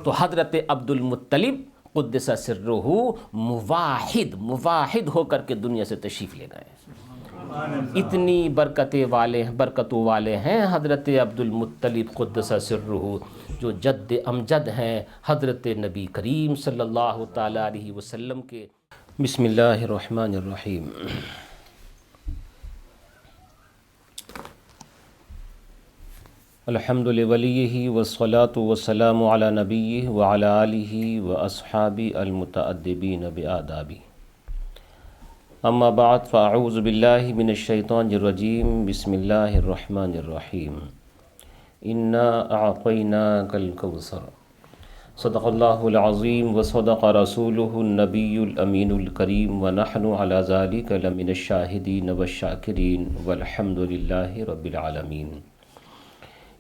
تو حضرت عبد المطلب قدس سرہ مواحد ہو کر کے دنیا سے تشریف لے گئے. اتنی برکتوں والے ہیں حضرت عبد المطلب قدس سرہ، جو جد امجد ہیں حضرت نبی کریم صلی اللہ تعالی علیہ وسلم کے. بسم اللہ الرحمن الرحیم. الحمد لولیہ والصلاة والسلام علی نبیہ وعلی آلہ واصحابہ المتأدبین بآدابہ. اما بعد فاعوذ باللہ من الشیطان الرجیم. بسم اللہ الرحمن الرحیم. انا اعطیناک الکوثر. صدق اللہ العظیم وصدق رسولہ النبی الامین الکریم ونحن علی ذلک لمن الشاہدین والشاکرین والحمد للہ رب العالمین.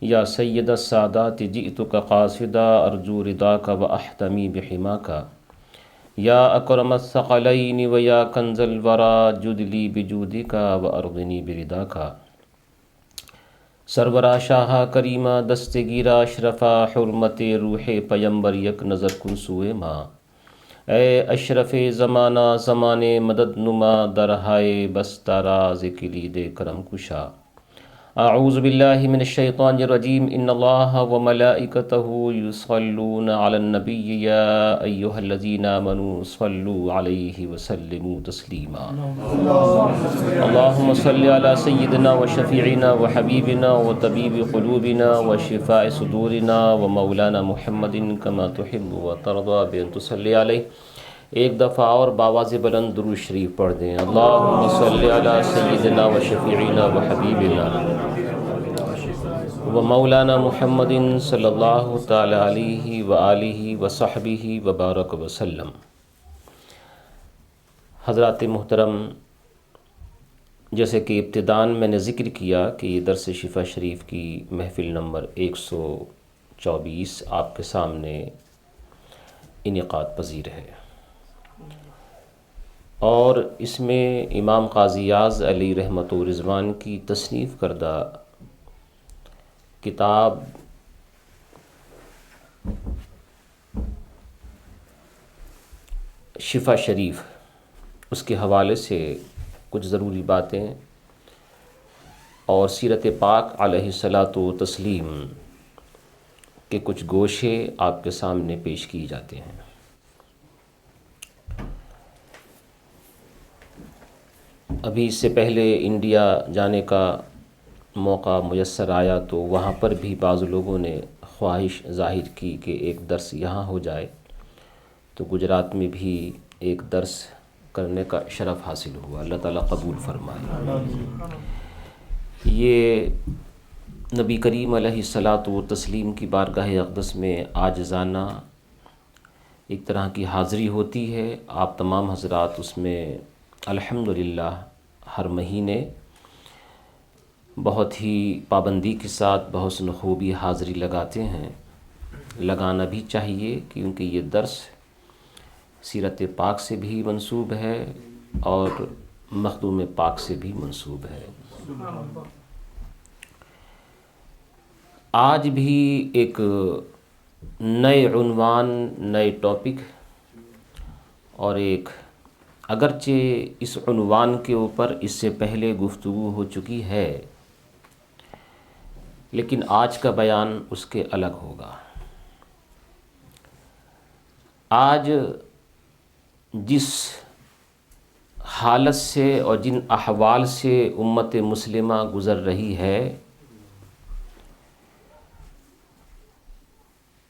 یا سید السادات جئتک قاصدا ارجو رضاک واحتمی بحماک. یا اکرم الثقلین ویا کنز الورى جد لی بجودک وارضنی برضاک. سرورا شاہ کریمہ دستگیرہ اشرفا حرمت روح پیمبر یک نظر کن سوئے ماں. اے اشرف زمانہ زمانے مدد نما درہائے بستہ راز کلید کرم کشا. اعوذ باللہ من الشیطان الرجیم. ان اللہ وملائکتہ یصلون علی النبی یا ایہا الذین آمنوا صلوا علیہ وسلموا تسلیما. اللہم صل علی سیدنا وشفیعنا وحبیبنا وطبیب قلوبنا وشفاء صدورنا ومولانا محمد کما تحب وترضى بأن تصلی علیہ. ایک دفعہ اور باواز بلند درود شریف پڑھ دیں. اللہم صلی علی سیدنا وشفیعنا وحبیبنا ومولانا محمد صلی اللہ تعالی علیہ وآلہ وصحبہ وبارک وسلم. حضرات محترم، جیسے کہ ابتداً میں نے ذکر کیا کہ یہ درس شفا شریف کی محفل نمبر 124 آپ کے سامنے انعقاد پذیر ہے، اور اس میں امام قاضی یاز علی رحمت و رضوان کی تصنیف کردہ کتاب شفا شریف، اس کے حوالے سے کچھ ضروری باتیں اور سیرت پاک علیہ الصلاۃ والتسلیم کے کچھ گوشے آپ کے سامنے پیش کی جاتے ہیں. ابھی اس سے پہلے انڈیا جانے کا موقع میسر آیا تو وہاں پر بھی بعض لوگوں نے خواہش ظاہر کی کہ ایک درس یہاں ہو جائے، تو گجرات میں بھی ایک درس کرنے کا شرف حاصل ہوا. اللہ تعالیٰ قبول فرمائے. یہ نبی کریم علیہ الصلاۃ والتسلیم کی بارگاہ اقدس میں عاجزانہ ایک طرح کی حاضری ہوتی ہے. آپ تمام حضرات اس میں الحمدللہ ہر مہینے بہت ہی پابندی کے ساتھ بحسن خوبی حاضری لگاتے ہیں. لگانا بھی چاہیے، کیونکہ یہ درس سیرت پاک سے بھی منسوب ہے اور مخدوم پاک سے بھی منسوب ہے. آج بھی ایک نئے عنوان، نئے ٹاپک اور ایک اگرچہ اس عنوان کے اوپر اس سے پہلے گفتگو ہو چکی ہے، لیکن آج کا بیان اس کے الگ ہوگا. آج جس حالت سے اور جن احوال سے امت مسلمہ گزر رہی ہے،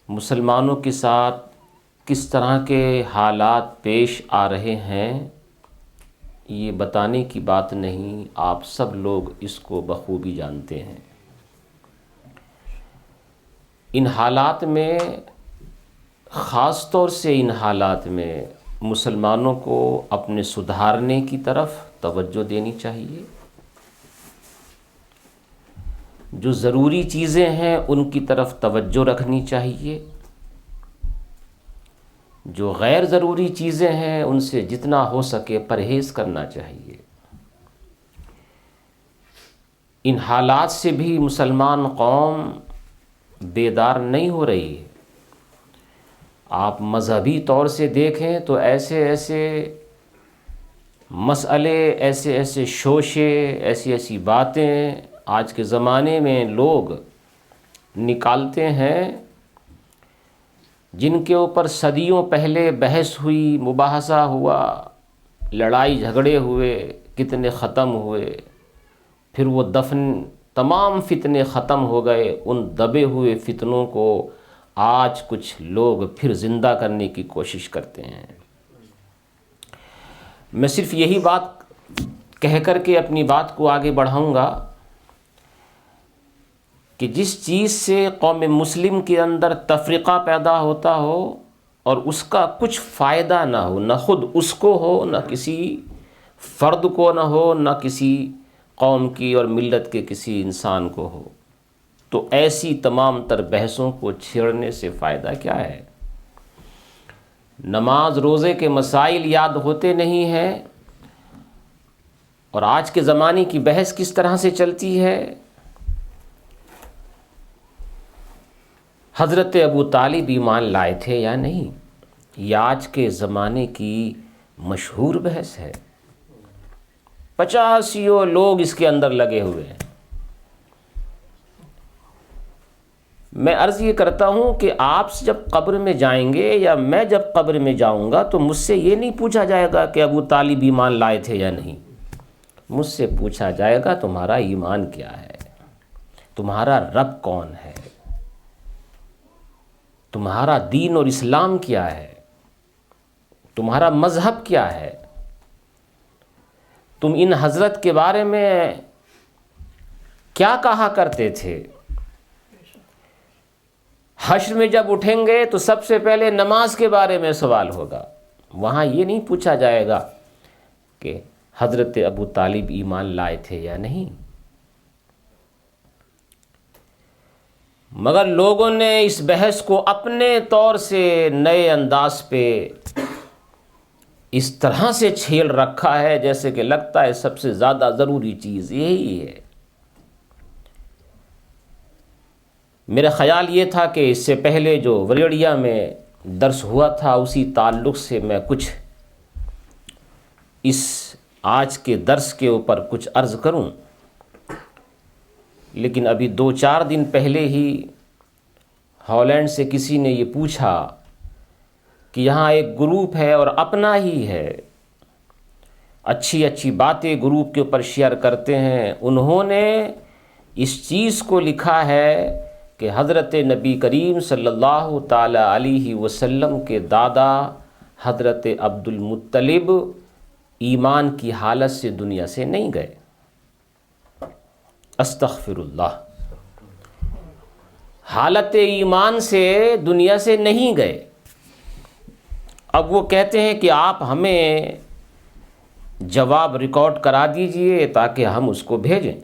مسلمانوں کے ساتھ کس طرح کے حالات پیش آ رہے ہیں، یہ بتانے کی بات نہیں، آپ سب لوگ اس کو بخوبی جانتے ہیں. ان حالات میں، خاص طور سے ان حالات میں مسلمانوں کو اپنے سدھارنے کی طرف توجہ دینی چاہیے. جو ضروری چیزیں ہیں ان کی طرف توجہ رکھنی چاہیے. جو غیر ضروری چیزیں ہیں ان سے جتنا ہو سکے پرہیز کرنا چاہیے. ان حالات سے بھی مسلمان قوم بیدار نہیں ہو رہی ہے. آپ مذہبی طور سے دیکھیں تو ایسے ایسے مسئلے، ایسے ایسے شوشے، ایسی ایسی باتیں آج کے زمانے میں لوگ نکالتے ہیں جن کے اوپر صدیوں پہلے بحث ہوئی، مباحثہ ہوا، لڑائی جھگڑے ہوئے، کتنے ختم ہوئے، پھر وہ دفن، تمام فتنے ختم ہو گئے۔ ان دبے ہوئے فتنوں کو آج کچھ لوگ پھر زندہ کرنے کی کوشش کرتے ہیں۔ میں صرف یہی بات کہہ کر کے اپنی بات کو آگے بڑھاؤں گا کہ جس چیز سے قوم مسلم کے اندر تفرقہ پیدا ہوتا ہو اور اس کا کچھ فائدہ نہ ہو، نہ خود اس کو ہو، نہ کسی فرد کو نہ ہو، نہ کسی قوم کی اور ملت کے کسی انسان کو ہو، تو ایسی تمام تر بحثوں کو چھیڑنے سے فائدہ کیا ہے؟ نماز روزے کے مسائل یاد ہوتے نہیں ہیں، اور آج کے زمانے کی بحث کس طرح سے چلتی ہے؟ حضرت ابو طالب ایمان لائے تھے یا نہیں، یہ آج کے زمانے کی مشہور بحث ہے۔ 50 لوگ اس کے اندر لگے ہوئے ہیں۔ میں عرض یہ کرتا ہوں کہ آپ جب قبر میں جائیں گے یا میں جب قبر میں جاؤں گا تو مجھ سے یہ نہیں پوچھا جائے گا کہ ابو طالب ایمان لائے تھے یا نہیں، مجھ سے پوچھا جائے گا تمہارا ایمان کیا ہے، تمہارا رب کون ہے، تمہارا دین اور اسلام کیا ہے، تمہارا مذہب کیا ہے، تم ان حضرت کے بارے میں کیا کہا کرتے تھے۔ حشر میں جب اٹھیں گے تو سب سے پہلے نماز کے بارے میں سوال ہوگا، وہاں یہ نہیں پوچھا جائے گا کہ حضرت ابو طالب ایمان لائے تھے یا نہیں۔ مگر لوگوں نے اس بحث کو اپنے طور سے نئے انداز پہ اس طرح سے چھیل رکھا ہے جیسے کہ لگتا ہے سب سے زیادہ ضروری چیز یہی ہے۔ میرا خیال یہ تھا کہ اس سے پہلے جو وریڑیا میں درس ہوا تھا اسی تعلق سے میں کچھ اس آج کے درس کے اوپر کچھ عرض کروں، لیکن ابھی 2-4 دن پہلے ہی ہالینڈ سے کسی نے یہ پوچھا کہ یہاں ایک گروپ ہے اور اپنا ہی ہے، اچھی اچھی باتیں گروپ کے اوپر شیئر کرتے ہیں، انہوں نے اس چیز کو لکھا ہے کہ حضرت نبی کریم صلی اللہ تعالی علیہ وسلم کے دادا حضرت عبد المطلب ایمان کی حالت سے دنیا سے نہیں گئے۔ استغفر اللہ، حالت ایمان سے دنیا سے نہیں گئے۔ اب وہ کہتے ہیں کہ آپ ہمیں جواب ریکارڈ کرا دیجئے تاکہ ہم اس کو بھیجیں۔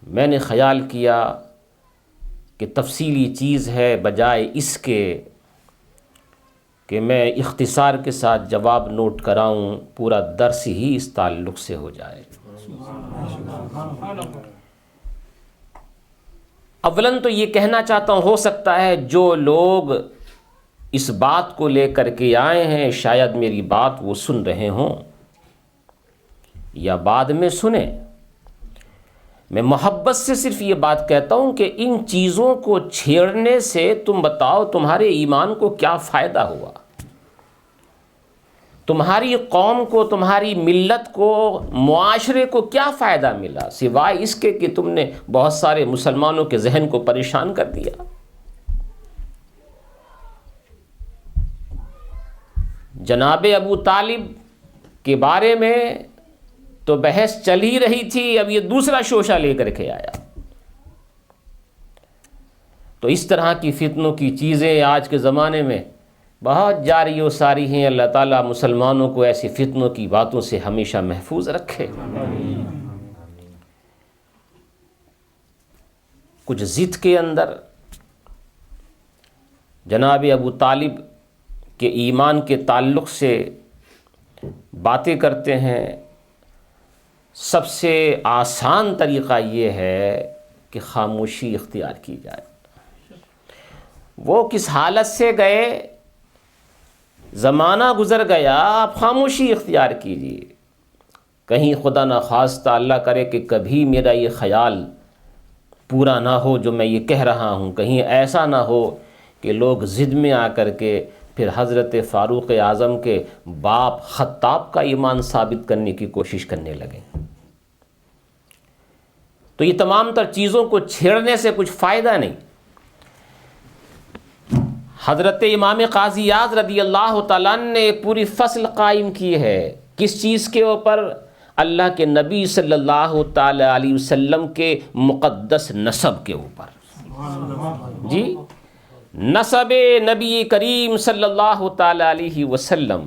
میں نے خیال کیا کہ تفصیلی چیز ہے، بجائے اس کے کہ میں اختصار کے ساتھ جواب نوٹ کراؤں، پورا درس ہی اس تعلق سے ہو جائے۔ اولاً تو یہ کہنا چاہتا ہوں، ہو سکتا ہے جو لوگ اس بات کو لے کر کے آئے ہیں شاید میری بات وہ سن رہے ہوں یا بعد میں سنیں۔ میں محبت سے صرف یہ بات کہتا ہوں کہ ان چیزوں کو چھیڑنے سے تم بتاؤ تمہارے ایمان کو کیا فائدہ ہوا، تمہاری قوم کو، تمہاری ملت کو، معاشرے کو کیا فائدہ ملا سوائے اس کے کہ تم نے بہت سارے مسلمانوں کے ذہن کو پریشان کر دیا۔ جناب ابو طالب کے بارے میں تو بحث چل ہی رہی تھی، اب یہ دوسرا شوشہ لے کر کے آیا۔ تو اس طرح کی فتنوں کی چیزیں آج کے زمانے میں بہت جاری و ساری ہیں۔ اللہ تعالیٰ مسلمانوں کو ایسی فتنوں کی باتوں سے ہمیشہ محفوظ رکھے۔ کچھ ضد کے اندر جناب ابو طالب کے ایمان کے تعلق سے باتیں کرتے ہیں۔ سب سے آسان طریقہ یہ ہے کہ خاموشی اختیار کی جائے۔ وہ کس حالت سے گئے، زمانہ گزر گیا، آپ خاموشی اختیار کیجیے. کہیں خدا نخواستہ اللہ کرے کہ کبھی میرا یہ خیال پورا نہ ہو جو میں یہ کہہ رہا ہوں، کہیں ایسا نہ ہو کہ لوگ ضد میں آ کر کے پھر حضرت فاروق اعظم کے باپ خطاب کا ایمان ثابت کرنے کی کوشش کرنے لگیں. تو یہ تمام تر چیزوں کو چھیڑنے سے کچھ فائدہ نہیں. حضرت امام قاضی اعظم رضی اللہ تعالیٰ نے پوری فصل قائم کی ہے. کس چیز کے اوپر؟ اللہ کے نبی صلی اللہ تعالی علیہ وسلم کے مقدس نسب کے اوپر. جی، نسب نبی کریم صلی اللہ تعالی علیہ وسلم،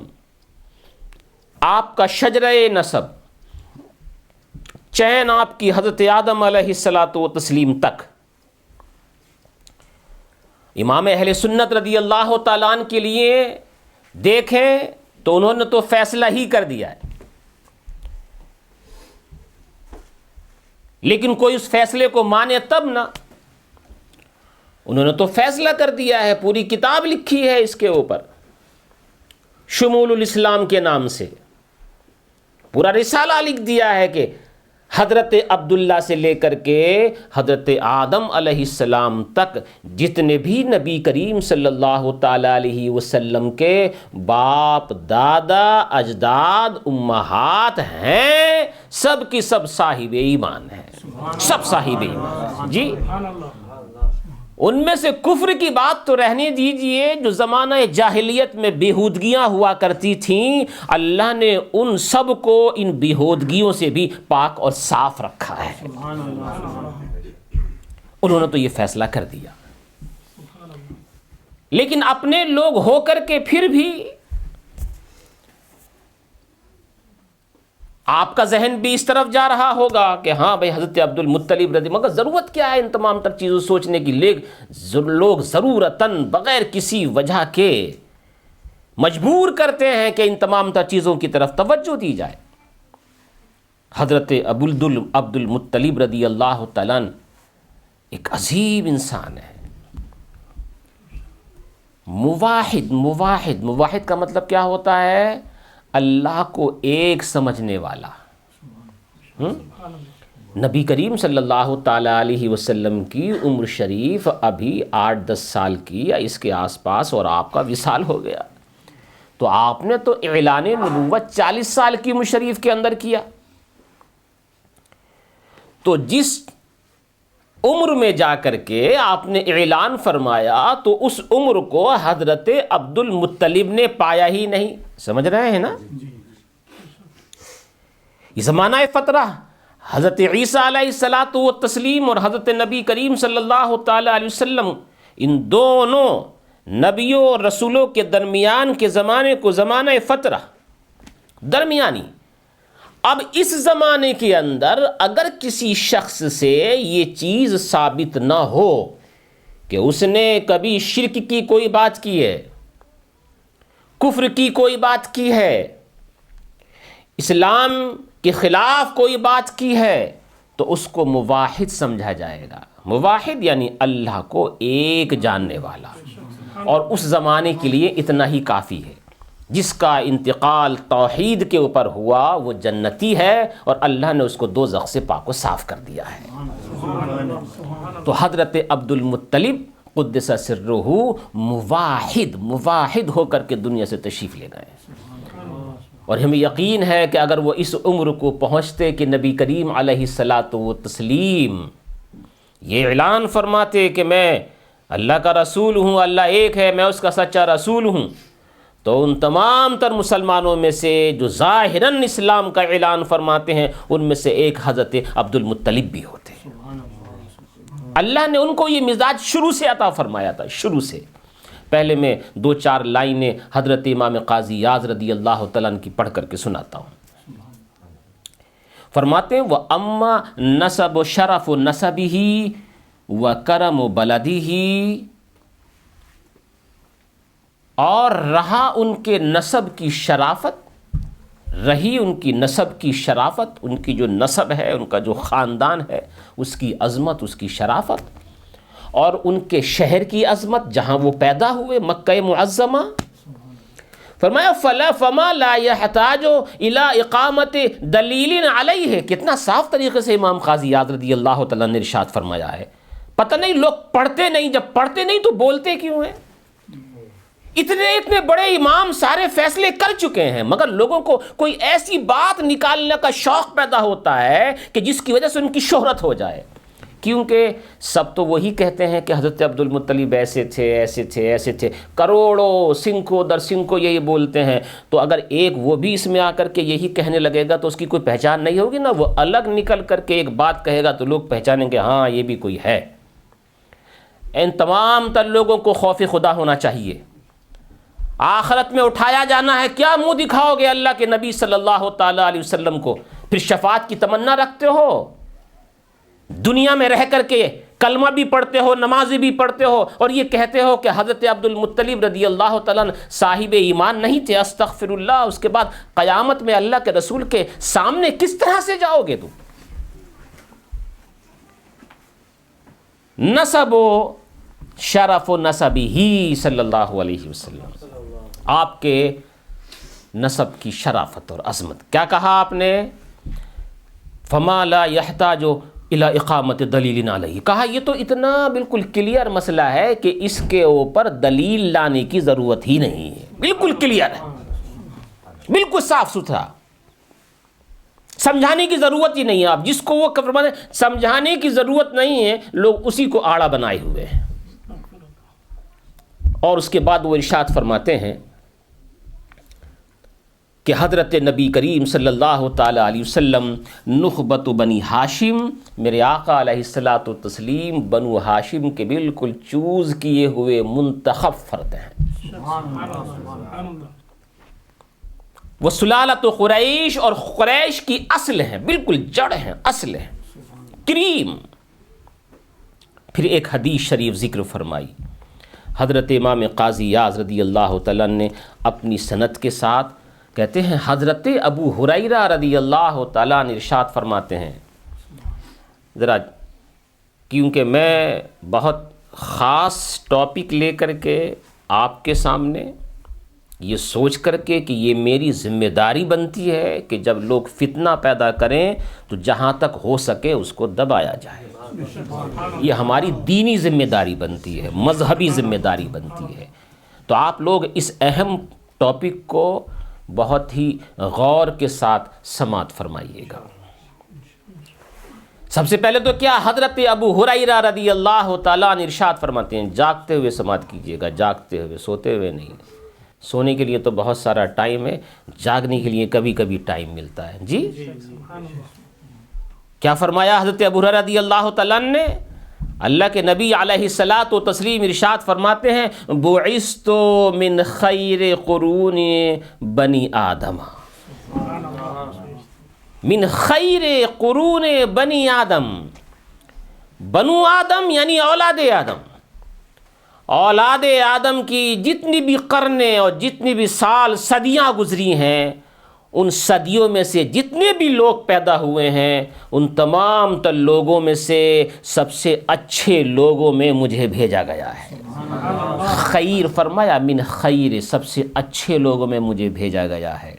آپ کا شجرہ نسب، چین آپ کی حضرت آدم علیہ الصلاۃ والتسلیم تک. امام اہل سنت رضی اللہ تعالیٰ عنہ کے لیے دیکھیں تو انہوں نے تو فیصلہ ہی کر دیا ہے، لیکن کوئی اس فیصلے کو مانے تب نہ. انہوں نے تو فیصلہ کر دیا ہے، پوری کتاب لکھی ہے اس کے اوپر، شمول الاسلام کے نام سے پورا رسالہ لکھ دیا ہے کہ حضرت عبداللہ سے لے کر کے حضرت آدم علیہ السلام تک جتنے بھی نبی کریم صلی اللہ تعالی علیہ وسلم کے باپ، دادا، اجداد، امہات ہیں، سب کی سب صاحب ایمان ہیں، سب صاحب ایمان. جی، ان میں سے کفر کی بات تو رہنے دیجئے، جو زمانہ جاہلیت میں بیہودگیاں ہوا کرتی تھیں، اللہ نے ان سب کو ان بیہودگیوں سے بھی پاک اور صاف رکھا ہے. انہوں نے تو یہ فیصلہ کر دیا، لیکن اپنے لوگ ہو کر کے پھر بھی آپ کا ذہن بھی اس طرف جا رہا ہوگا کہ ہاں بھائی حضرت عبد المطلب رضی، مگر ضرورت کیا ہے ان تمام تر چیزوں سوچنے کی؟ لوگ ضرورتاً بغیر کسی وجہ کے مجبور کرتے ہیں کہ ان تمام تر چیزوں کی طرف توجہ دی جائے. حضرت عبد المطلب رضی اللہ تعالیٰ ایک عظیم انسان ہے، موحد کا مطلب کیا ہوتا ہے؟ اللہ کو ایک سمجھنے والا. نبی کریم صلی اللہ تعالی علیہ وسلم کی عمر شریف ابھی 8-10 سال کی یا اس کے آس پاس، اور آپ کا وصال ہو گیا. تو آپ نے تو اعلان نبوت 40 سال کی عمر شریف کے اندر کیا. تو جس عمر میں جا کر کے آپ نے اعلان فرمایا تو اس عمر کو حضرت عبد المطلب نے پایا ہی نہیں. سمجھ رہے ہیں نا؟ یہ زمانہ فترہ حضرت عیسیٰ علیہ الصلاۃ والتسلیم اور حضرت نبی کریم صلی اللہ تعالی علیہ وسلم، ان دونوں نبیوں اور رسولوں کے درمیان کے زمانے کو زمانہ فترہ، درمیانی. اب اس زمانے کے اندر اگر کسی شخص سے یہ چیز ثابت نہ ہو کہ اس نے کبھی شرک کی کوئی بات کی ہے، کفر کی کوئی بات کی ہے، اسلام کے خلاف کوئی بات کی ہے، تو اس کو موحد سمجھا جائے گا. موحد یعنی اللہ کو ایک جاننے والا، اور اس زمانے کے لیے اتنا ہی کافی ہے. جس کا انتقال توحید کے اوپر ہوا وہ جنتی ہے، اور اللہ نے اس کو دوزخ سے پاک و صاف کر دیا ہے. تو حضرت عبد المطلب قدس سرہ موحد ہو کر کے دنیا سے تشریف لے گئے. اور ہمیں یقین ہے کہ اگر وہ اس عمر کو پہنچتے کہ نبی کریم علیہ الصلاۃ والتسلیم یہ اعلان فرماتے کہ میں اللہ کا رسول ہوں، اللہ ایک ہے، میں اس کا سچا رسول ہوں، تو ان تمام تر مسلمانوں میں سے جو ظاہراً اسلام کا اعلان فرماتے ہیں ان میں سے ایک حضرت عبد المطلب بھی ہوتے ہیں. اللہ نے ان کو یہ مزاج شروع سے عطا فرمایا تھا، شروع سے. پہلے میں 2-4 لائنیں حضرت امام قاضی اعظم رضی اللہ تعالیٰ عنہ کی پڑھ کر کے سناتا ہوں. فرماتے ہیں وَأَمَّا نَسَبُ شَرَفُ نَسَبِهِ وَكَرَمُ بَلَدِهِ، اور رہا ان کے نسب کی شرافت، رہی ان کی نسب کی شرافت، ان کی جو نسب ہے، ان کا جو خاندان ہے، اس کی عظمت، اس کی شرافت، اور ان کے شہر کی عظمت جہاں وہ پیدا ہوئے، مکہ معظمہ. فرمایا فما لا يحتاج الى اقامت دلیل علیہ. کتنا صاف طریقے سے امام قاضی اعظم رضی اللہ تعالیٰ نے ارشاد فرمایا ہے. پتہ نہیں لوگ پڑھتے نہیں، جب پڑھتے نہیں تو بولتے کیوں ہیں؟ اتنے بڑے امام سارے فیصلے کر چکے ہیں، مگر لوگوں کو کوئی ایسی بات نکالنے کا شوق پیدا ہوتا ہے کہ جس کی وجہ سے ان کی شہرت ہو جائے. کیونکہ سب تو وہی کہتے ہیں کہ حضرت عبد المطلب ایسے تھے ایسے تھے ایسے تھے، کروڑوں سنکھوں در سنکھوں یہی بولتے ہیں. تو اگر ایک وہ بھی اس میں آ کر کے یہی کہنے لگے گا تو اس کی کوئی پہچان نہیں ہوگی نا. وہ الگ نکل کر کے ایک بات کہے گا تو لوگ پہچانیں گے ہاں یہ بھی کوئی ہے. ان تمام تر لوگوں کو خوف خدا ہونا چاہیے. آخرت میں اٹھایا جانا ہے، کیا منہ دکھاؤ گے اللہ کے نبی صلی اللہ تعالیٰ علیہ وسلم کو؟ پھر شفاعت کی تمنا رکھتے ہو، دنیا میں رہ کر کے کلمہ بھی پڑھتے ہو، نمازی بھی پڑھتے ہو، اور یہ کہتے ہو کہ حضرت عبد المطلب رضی اللہ تعالیٰ صاحب ایمان نہیں تھے. استغفر اللہ. اس کے بعد قیامت میں اللہ کے رسول کے سامنے کس طرح سے جاؤ گے تم؟ نسب و شرف و نسبی ہی صلی اللہ علیہ وسلم. آپ کے نسب کی شرافت اور عظمت. کیا کہا آپ نے؟ فما لا يحتاج الى اقامت دلیل علیہ. کہا یہ تو اتنا بالکل کلیئر مسئلہ ہے کہ اس کے اوپر دلیل لانے کی ضرورت ہی نہیں ہے. بالکل کلیئر ہے، بالکل صاف ستھرا، سمجھانے کی ضرورت ہی نہیں ہے. آپ جس کو وہ سمجھانے کی ضرورت نہیں ہے، لوگ اسی کو آڑا بنائے ہوئے ہیں. اور اس کے بعد وہ ارشاد فرماتے ہیں کہ حضرت نبی کریم صلی اللہ تعالیٰ علیہ وسلم نخبت بنی ہاشم، میرے آقا علیہ الصلاۃ والتسلیم بنو ہاشم کے بالکل چوز کیے ہوئے منتخب فرد ہیں. وہ سلالت قریش، اور قریش کی اصل ہیں، بالکل جڑ ہیں، اصل ہیں، کریم. پھر ایک حدیث شریف ذکر فرمائی. حضرت امام قاضی اعظم رضی اللہ تعالیٰ نے اپنی سند کے ساتھ کہتے ہیں، حضرت ابو ہریرہ رضی اللہ تعالیٰ نے ارشاد فرماتے ہیں. ذرا کیونکہ میں بہت خاص ٹاپک لے کر کے آپ کے سامنے یہ سوچ کر کے کہ یہ میری ذمہ داری بنتی ہے کہ جب لوگ فتنہ پیدا کریں تو جہاں تک ہو سکے اس کو دبایا جائے. یہ ہماری دینی ذمہ داری بنتی ہے، مذہبی ذمہ داری بنتی ہے. تو آپ لوگ اس اہم ٹاپک کو بہت ہی غور کے ساتھ سماعت فرمائیے گا. سب سے پہلے تو کیا حضرت ابو ہریرہ رضی اللہ تعالیٰ نے ارشاد فرماتے ہیں، جاگتے ہوئے سماعت کیجیے گا، جاگتے ہوئے، سوتے ہوئے نہیں. سونے کے لیے تو بہت سارا ٹائم ہے، جاگنے کے لیے کبھی کبھی ٹائم ملتا ہے. جی کیا فرمایا حضرت ابو ہریرہ رضی اللہ تعالیٰ نے؟ اللہ کے نبی علیہ الصلاۃ والتسلیم ارشاد فرماتے ہیں، بعثت من خیر قرون بنی آدم. من خیر قرون بنی آدم. بنو آدم یعنی اولاد آدم. اولاد آدم کی جتنی بھی قرنیں اور جتنی بھی سال صدیاں گزری ہیں، ان صدیوں میں سے جتنے بھی لوگ پیدا ہوئے ہیں، ان تمام تر لوگوں میں سے سب سے اچھے لوگوں میں مجھے بھیجا گیا ہے. خیر فرمایا، من خیر، سب سے اچھے لوگوں میں مجھے بھیجا گیا ہے.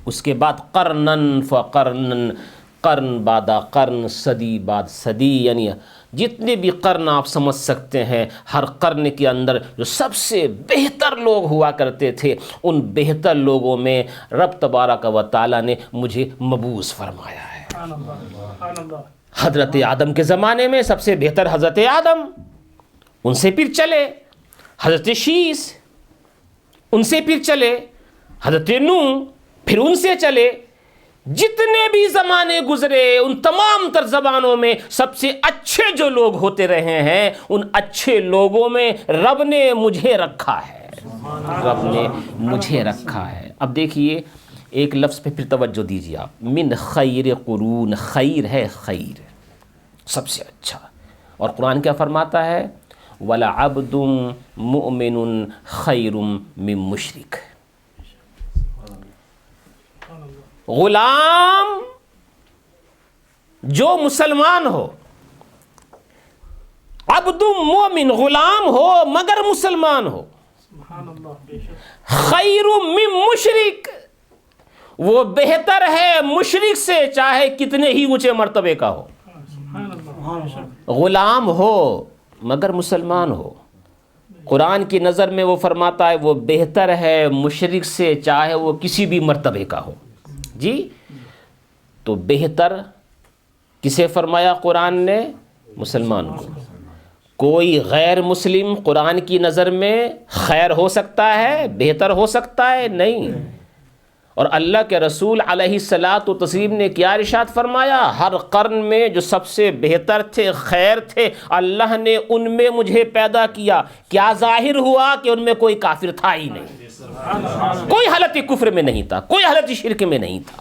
اس کے بعد قرنن فقرنن، قرن بعد قرن، صدی بعد صدی، یعنی جتنے بھی قرن آپ سمجھ سکتے ہیں، ہر قرن کے اندر جو سب سے بہتر لوگ ہوا کرتے تھے، ان بہتر لوگوں میں رب تبارک و تعالیٰ نے مجھے مبعوث فرمایا ہے. حضرت آدم کے زمانے میں سب سے بہتر حضرت آدم، ان سے پھر چلے حضرت شیس، ان سے پھر چلے حضرت نوح، پھر ان سے چلے. جتنے بھی زمانے گزرے، ان تمام تر زبانوں میں سب سے اچھے جو لوگ ہوتے رہے ہیں، ان اچھے لوگوں میں رب نے مجھے رکھا ہے. رب نے مجھے رکھا ہے. اب دیکھیے ایک لفظ پہ پھر توجہ دیجیے آپ. من خیر قرون، خیر ہے خیر، سب سے اچھا. اور قرآن کیا فرماتا ہے؟ وَلَعَبْدٌ مُؤْمِنٌ خَيْرٌ مِّن مُشْرِكٍ. غلام جو مسلمان ہو عبد مومن غلام ہو مگر مسلمان ہو، خیر من مشرک، وہ بہتر ہے مشرک سے چاہے کتنے ہی اونچے مرتبے کا ہو۔ غلام ہو مگر مسلمان ہو، قرآن کی نظر میں وہ فرماتا ہے وہ بہتر ہے مشرک سے چاہے وہ کسی بھی مرتبے کا ہو۔ جی تو بہتر کسے فرمایا قرآن نے؟ مسلمان کو۔ کوئی غیر مسلم قرآن کی نظر میں خیر ہو سکتا ہے، بہتر ہو سکتا ہے؟ نہیں۔ اور اللہ کے رسول علیہ الصلاۃ والتسلیم نے کیا ارشاد فرمایا؟ ہر قرن میں جو سب سے بہتر تھے، خیر تھے، اللہ نے ان میں مجھے پیدا کیا۔ کیا ظاہر ہوا کہ ان میں کوئی کافر تھا ہی نہیں، کوئی حالت کفر میں نہیں تھا، کوئی حالت شرک میں نہیں تھا۔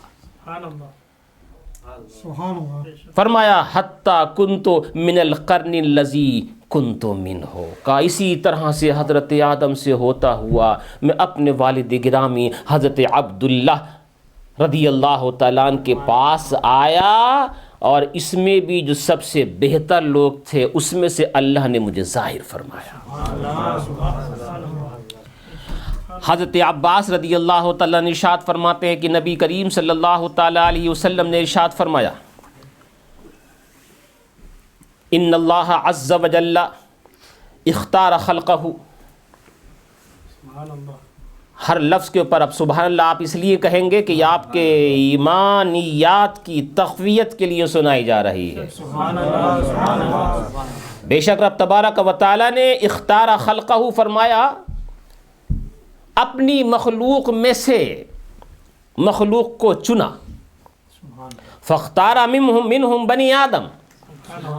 فرمایا حتیٰ کنتو من القرن الذی کنتو منہ، کا اسی طرح سے حضرت آدم سے ہوتا ہوا میں اپنے والد گرامی حضرت عبداللہ رضی اللہ تعالیٰ عنہ کے پاس آیا، اور اس میں بھی جو سب سے بہتر لوگ تھے اس میں سے اللہ نے مجھے ظاہر فرمایا۔ حضرت عباس رضی اللہ تعالیٰ نے ارشاد فرماتے ہیں کہ نبی کریم صلی اللہ تعالیٰ علیہ وسلم نے ارشاد فرمایا ان اللہ عز وجل اختار خلقہ، ہر لفظ کے اوپر اب سبحان اللہ آپ اس لیے کہیں گے کہ یہ آپ کے ایمانیات کی تقویت کے لیے سنائی جا رہی ہے۔ بے شک رب تبارک و تعالیٰ نے اختار خلقہ فرمایا، اپنی مخلوق میں سے مخلوق کو چنا، فاختار منہم بنی آدم،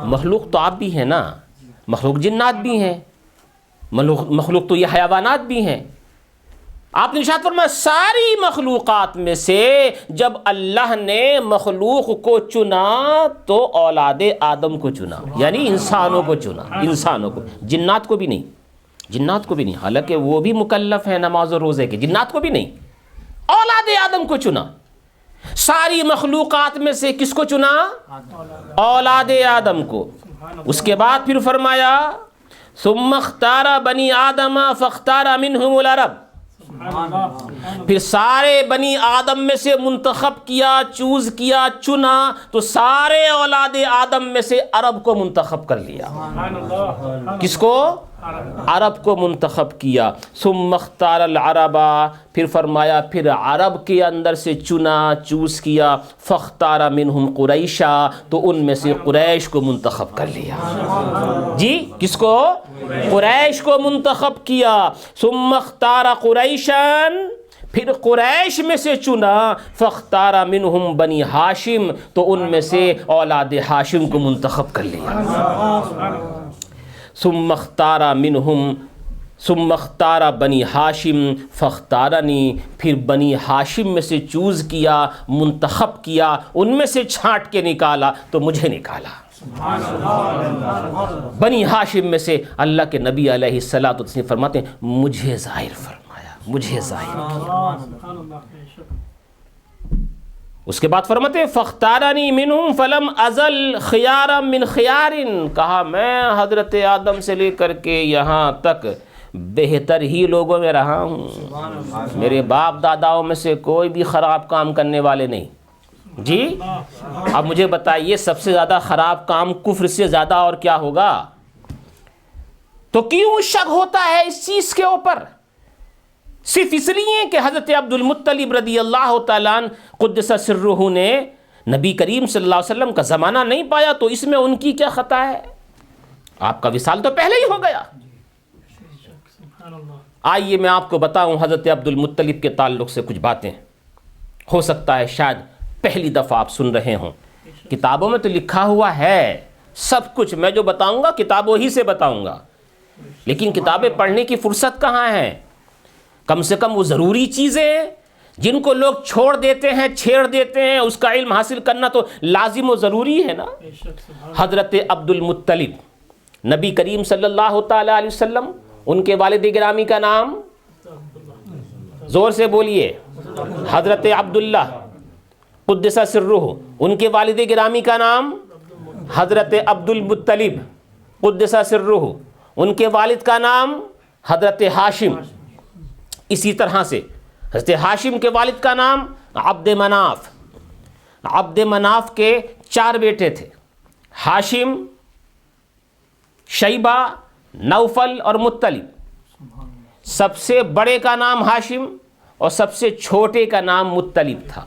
مخلوق تو آپ بھی ہیں نا، مخلوق جنات بھی ہیں، مخلوق تو یہ حیوانات بھی ہیں۔ آپ نے ارشاد فرمایا ساری مخلوقات میں سے جب اللہ نے مخلوق کو چنا تو اولاد آدم کو چنا، یعنی انسانوں کو چنا، انسانوں کو، جنات کو بھی نہیں، جنات کو بھی نہیں، حالانکہ وہ بھی مکلف ہیں نماز و روزے کے، جنات کو بھی نہیں، اولاد آدم کو چنا۔ ساری مخلوقات میں سے کس کو چنا؟ اولاد آدم کو۔ اس کے بعد پھر فرمایا ثم اختار بنی آدم فاختار منہم العرب، پھر سارے بنی آدم میں سے منتخب کیا، چوز کیا، چنا، تو سارے اولاد آدم میں سے عرب کو منتخب کر لیا۔ کس کو؟ عرب کو منتخب کیا۔ ثم اختار العرب، پھر فرمایا پھر عرب کے اندر سے چنا، چوز کیا، فاختار منہم قریشا، تو ان میں سے قریش کو منتخب کر لیا۔ جی کس کو؟ قریش کو منتخب کیا۔ ثم اختار قریشا، پھر قریش میں سے چنا، فاختار منہم بنی ہاشم، تو ان میں سے اولاد ہاشم کو منتخب کر لیا۔ ثم اختار منہم، ثم اختار بنی ہاشم فاختارنی، پھر بنی ہاشم میں سے چوز کیا، منتخب کیا، ان میں سے چھانٹ کے نکالا تو مجھے نکالا۔ بنی ہاشم میں سے اللہ کے نبی علیہ الصلوۃ والتسلیم فرماتے ہیں مجھے ظاہر فرمایا، مجھے ظاہر کیا۔ اس کے بعد فرماتے ہیں فاختارنی منہم فلم ازل خیارا من خیار، کہا میں حضرت آدم سے لے کر کے یہاں تک بہتر ہی لوگوں میں رہا ہوں، میرے باپ داداؤں میں سے کوئی بھی خراب کام کرنے والے نہیں۔ جی اب مجھے بتائیے سب سے زیادہ خراب کام کفر سے زیادہ اور کیا ہوگا؟ تو کیوں شک ہوتا ہے اس چیز کے اوپر؟ صرف اس لیے کہ حضرت عبد المطلب رضی اللہ تعالیٰ عنہ قدس سرہ نے نبی کریم صلی اللہ علیہ وسلم کا زمانہ نہیں پایا تو اس میں ان کی کیا خطا ہے؟ آپ کا وصال تو پہلے ہی ہو گیا۔ آئیے میں آپ کو بتاؤں حضرت عبد المطلب کے تعلق سے کچھ باتیں، ہو سکتا ہے شاید پہلی دفعہ آپ سن رہے ہوں، کتابوں میں تو لکھا ہوا ہے سب کچھ، میں جو بتاؤں گا کتابوں ہی سے بتاؤں گا، لیکن کتابیں پڑھنے کی فرصت کہاں ہے؟ کم سے کم وہ ضروری چیزیں ہیں جن کو لوگ چھوڑ دیتے ہیں، چھیڑ دیتے ہیں، اس کا علم حاصل کرنا تو لازم و ضروری ہے نا۔ حضرت عبد المطلب نبی کریم صلی اللہ تعالیٰ علیہ وسلم، ان کے والد گرامی کا نام زور سے بولیے، حضرت عبداللہ قدس سرہ، ان کے والد گرامی کا نام حضرت عبد المطلب، قدس سرہ، ان کے والد کا نام حضرت ہاشم، اسی طرح سے حضرت ہاشم کے والد کا نام عبد مناف، عبد مناف کے 4 بیٹے تھے، ہاشم، شیبہ، نوفل اور مطلب۔ سب سے بڑے کا نام ہاشم اور سب سے چھوٹے کا نام مطلب تھا۔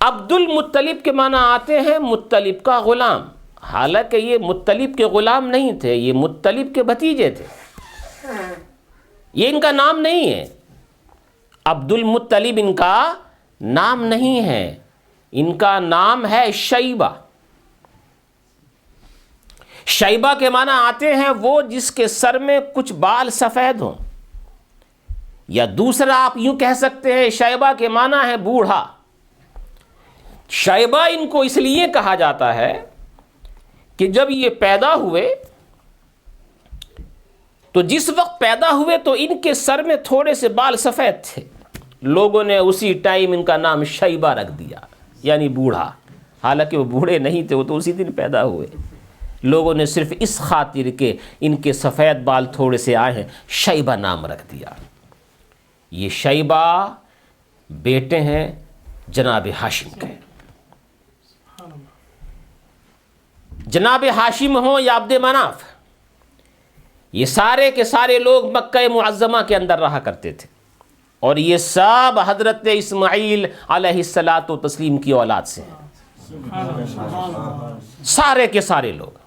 عبد المطلب کے معنی آتے ہیں مطلب کا غلام، حالانکہ یہ مطلب کے غلام نہیں تھے، یہ مطلب کے بھتیجے تھے، یہ ان کا نام نہیں ہے۔ عبد المطلب ان کا نام نہیں ہے، ان کا نام ہے شیبہ۔ شیبہ کے معنی آتے ہیں وہ جس کے سر میں کچھ بال سفید ہوں، یا دوسرا آپ یوں کہہ سکتے ہیں شیبہ کے معنی ہے بوڑھا۔ شیبہ ان کو اس لیے کہا جاتا ہے کہ جب یہ پیدا ہوئے تو جس وقت پیدا ہوئے تو ان کے سر میں تھوڑے سے بال سفید تھے، لوگوں نے اسی ٹائم ان کا نام شیبہ رکھ دیا، یعنی بوڑھا، حالانکہ وہ بوڑھے نہیں تھے، وہ تو اسی دن پیدا ہوئے۔ لوگوں نے صرف اس خاطر کہ ان کے سفید بال تھوڑے سے آئے ہیں شیبہ نام رکھ دیا۔ یہ شیبہ بیٹے ہیں جناب ہاشم کے۔ جناب ہاشم ہوں یا عبد مناف، یہ سارے کے سارے لوگ مکہ معظمہ کے اندر رہا کرتے تھے، اور یہ سب حضرت اسماعیل علیہ الصلاۃ والتسلیم کی اولاد سے ہیں، سارے کے سارے لوگ۔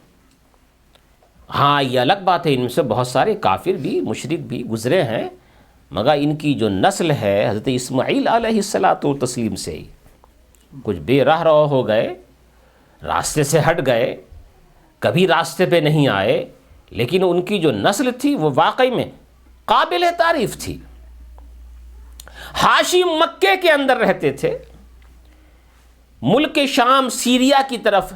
ہاں یہ الگ بات ہے، ان میں سے بہت سارے کافر بھی مشرک بھی گزرے ہیں، مگر ان کی جو نسل ہے حضرت اسماعیل علیہ الصلاۃ والتسلیم سے ہی۔ کچھ بے راہ رو ہو گئے، راستے سے ہٹ گئے، کبھی راستے پہ نہیں آئے، لیکن ان کی جو نسل تھی وہ واقعی میں قابل تعریف تھی۔ ہاشم مکے کے اندر رہتے تھے، ملک شام سیریا کی طرف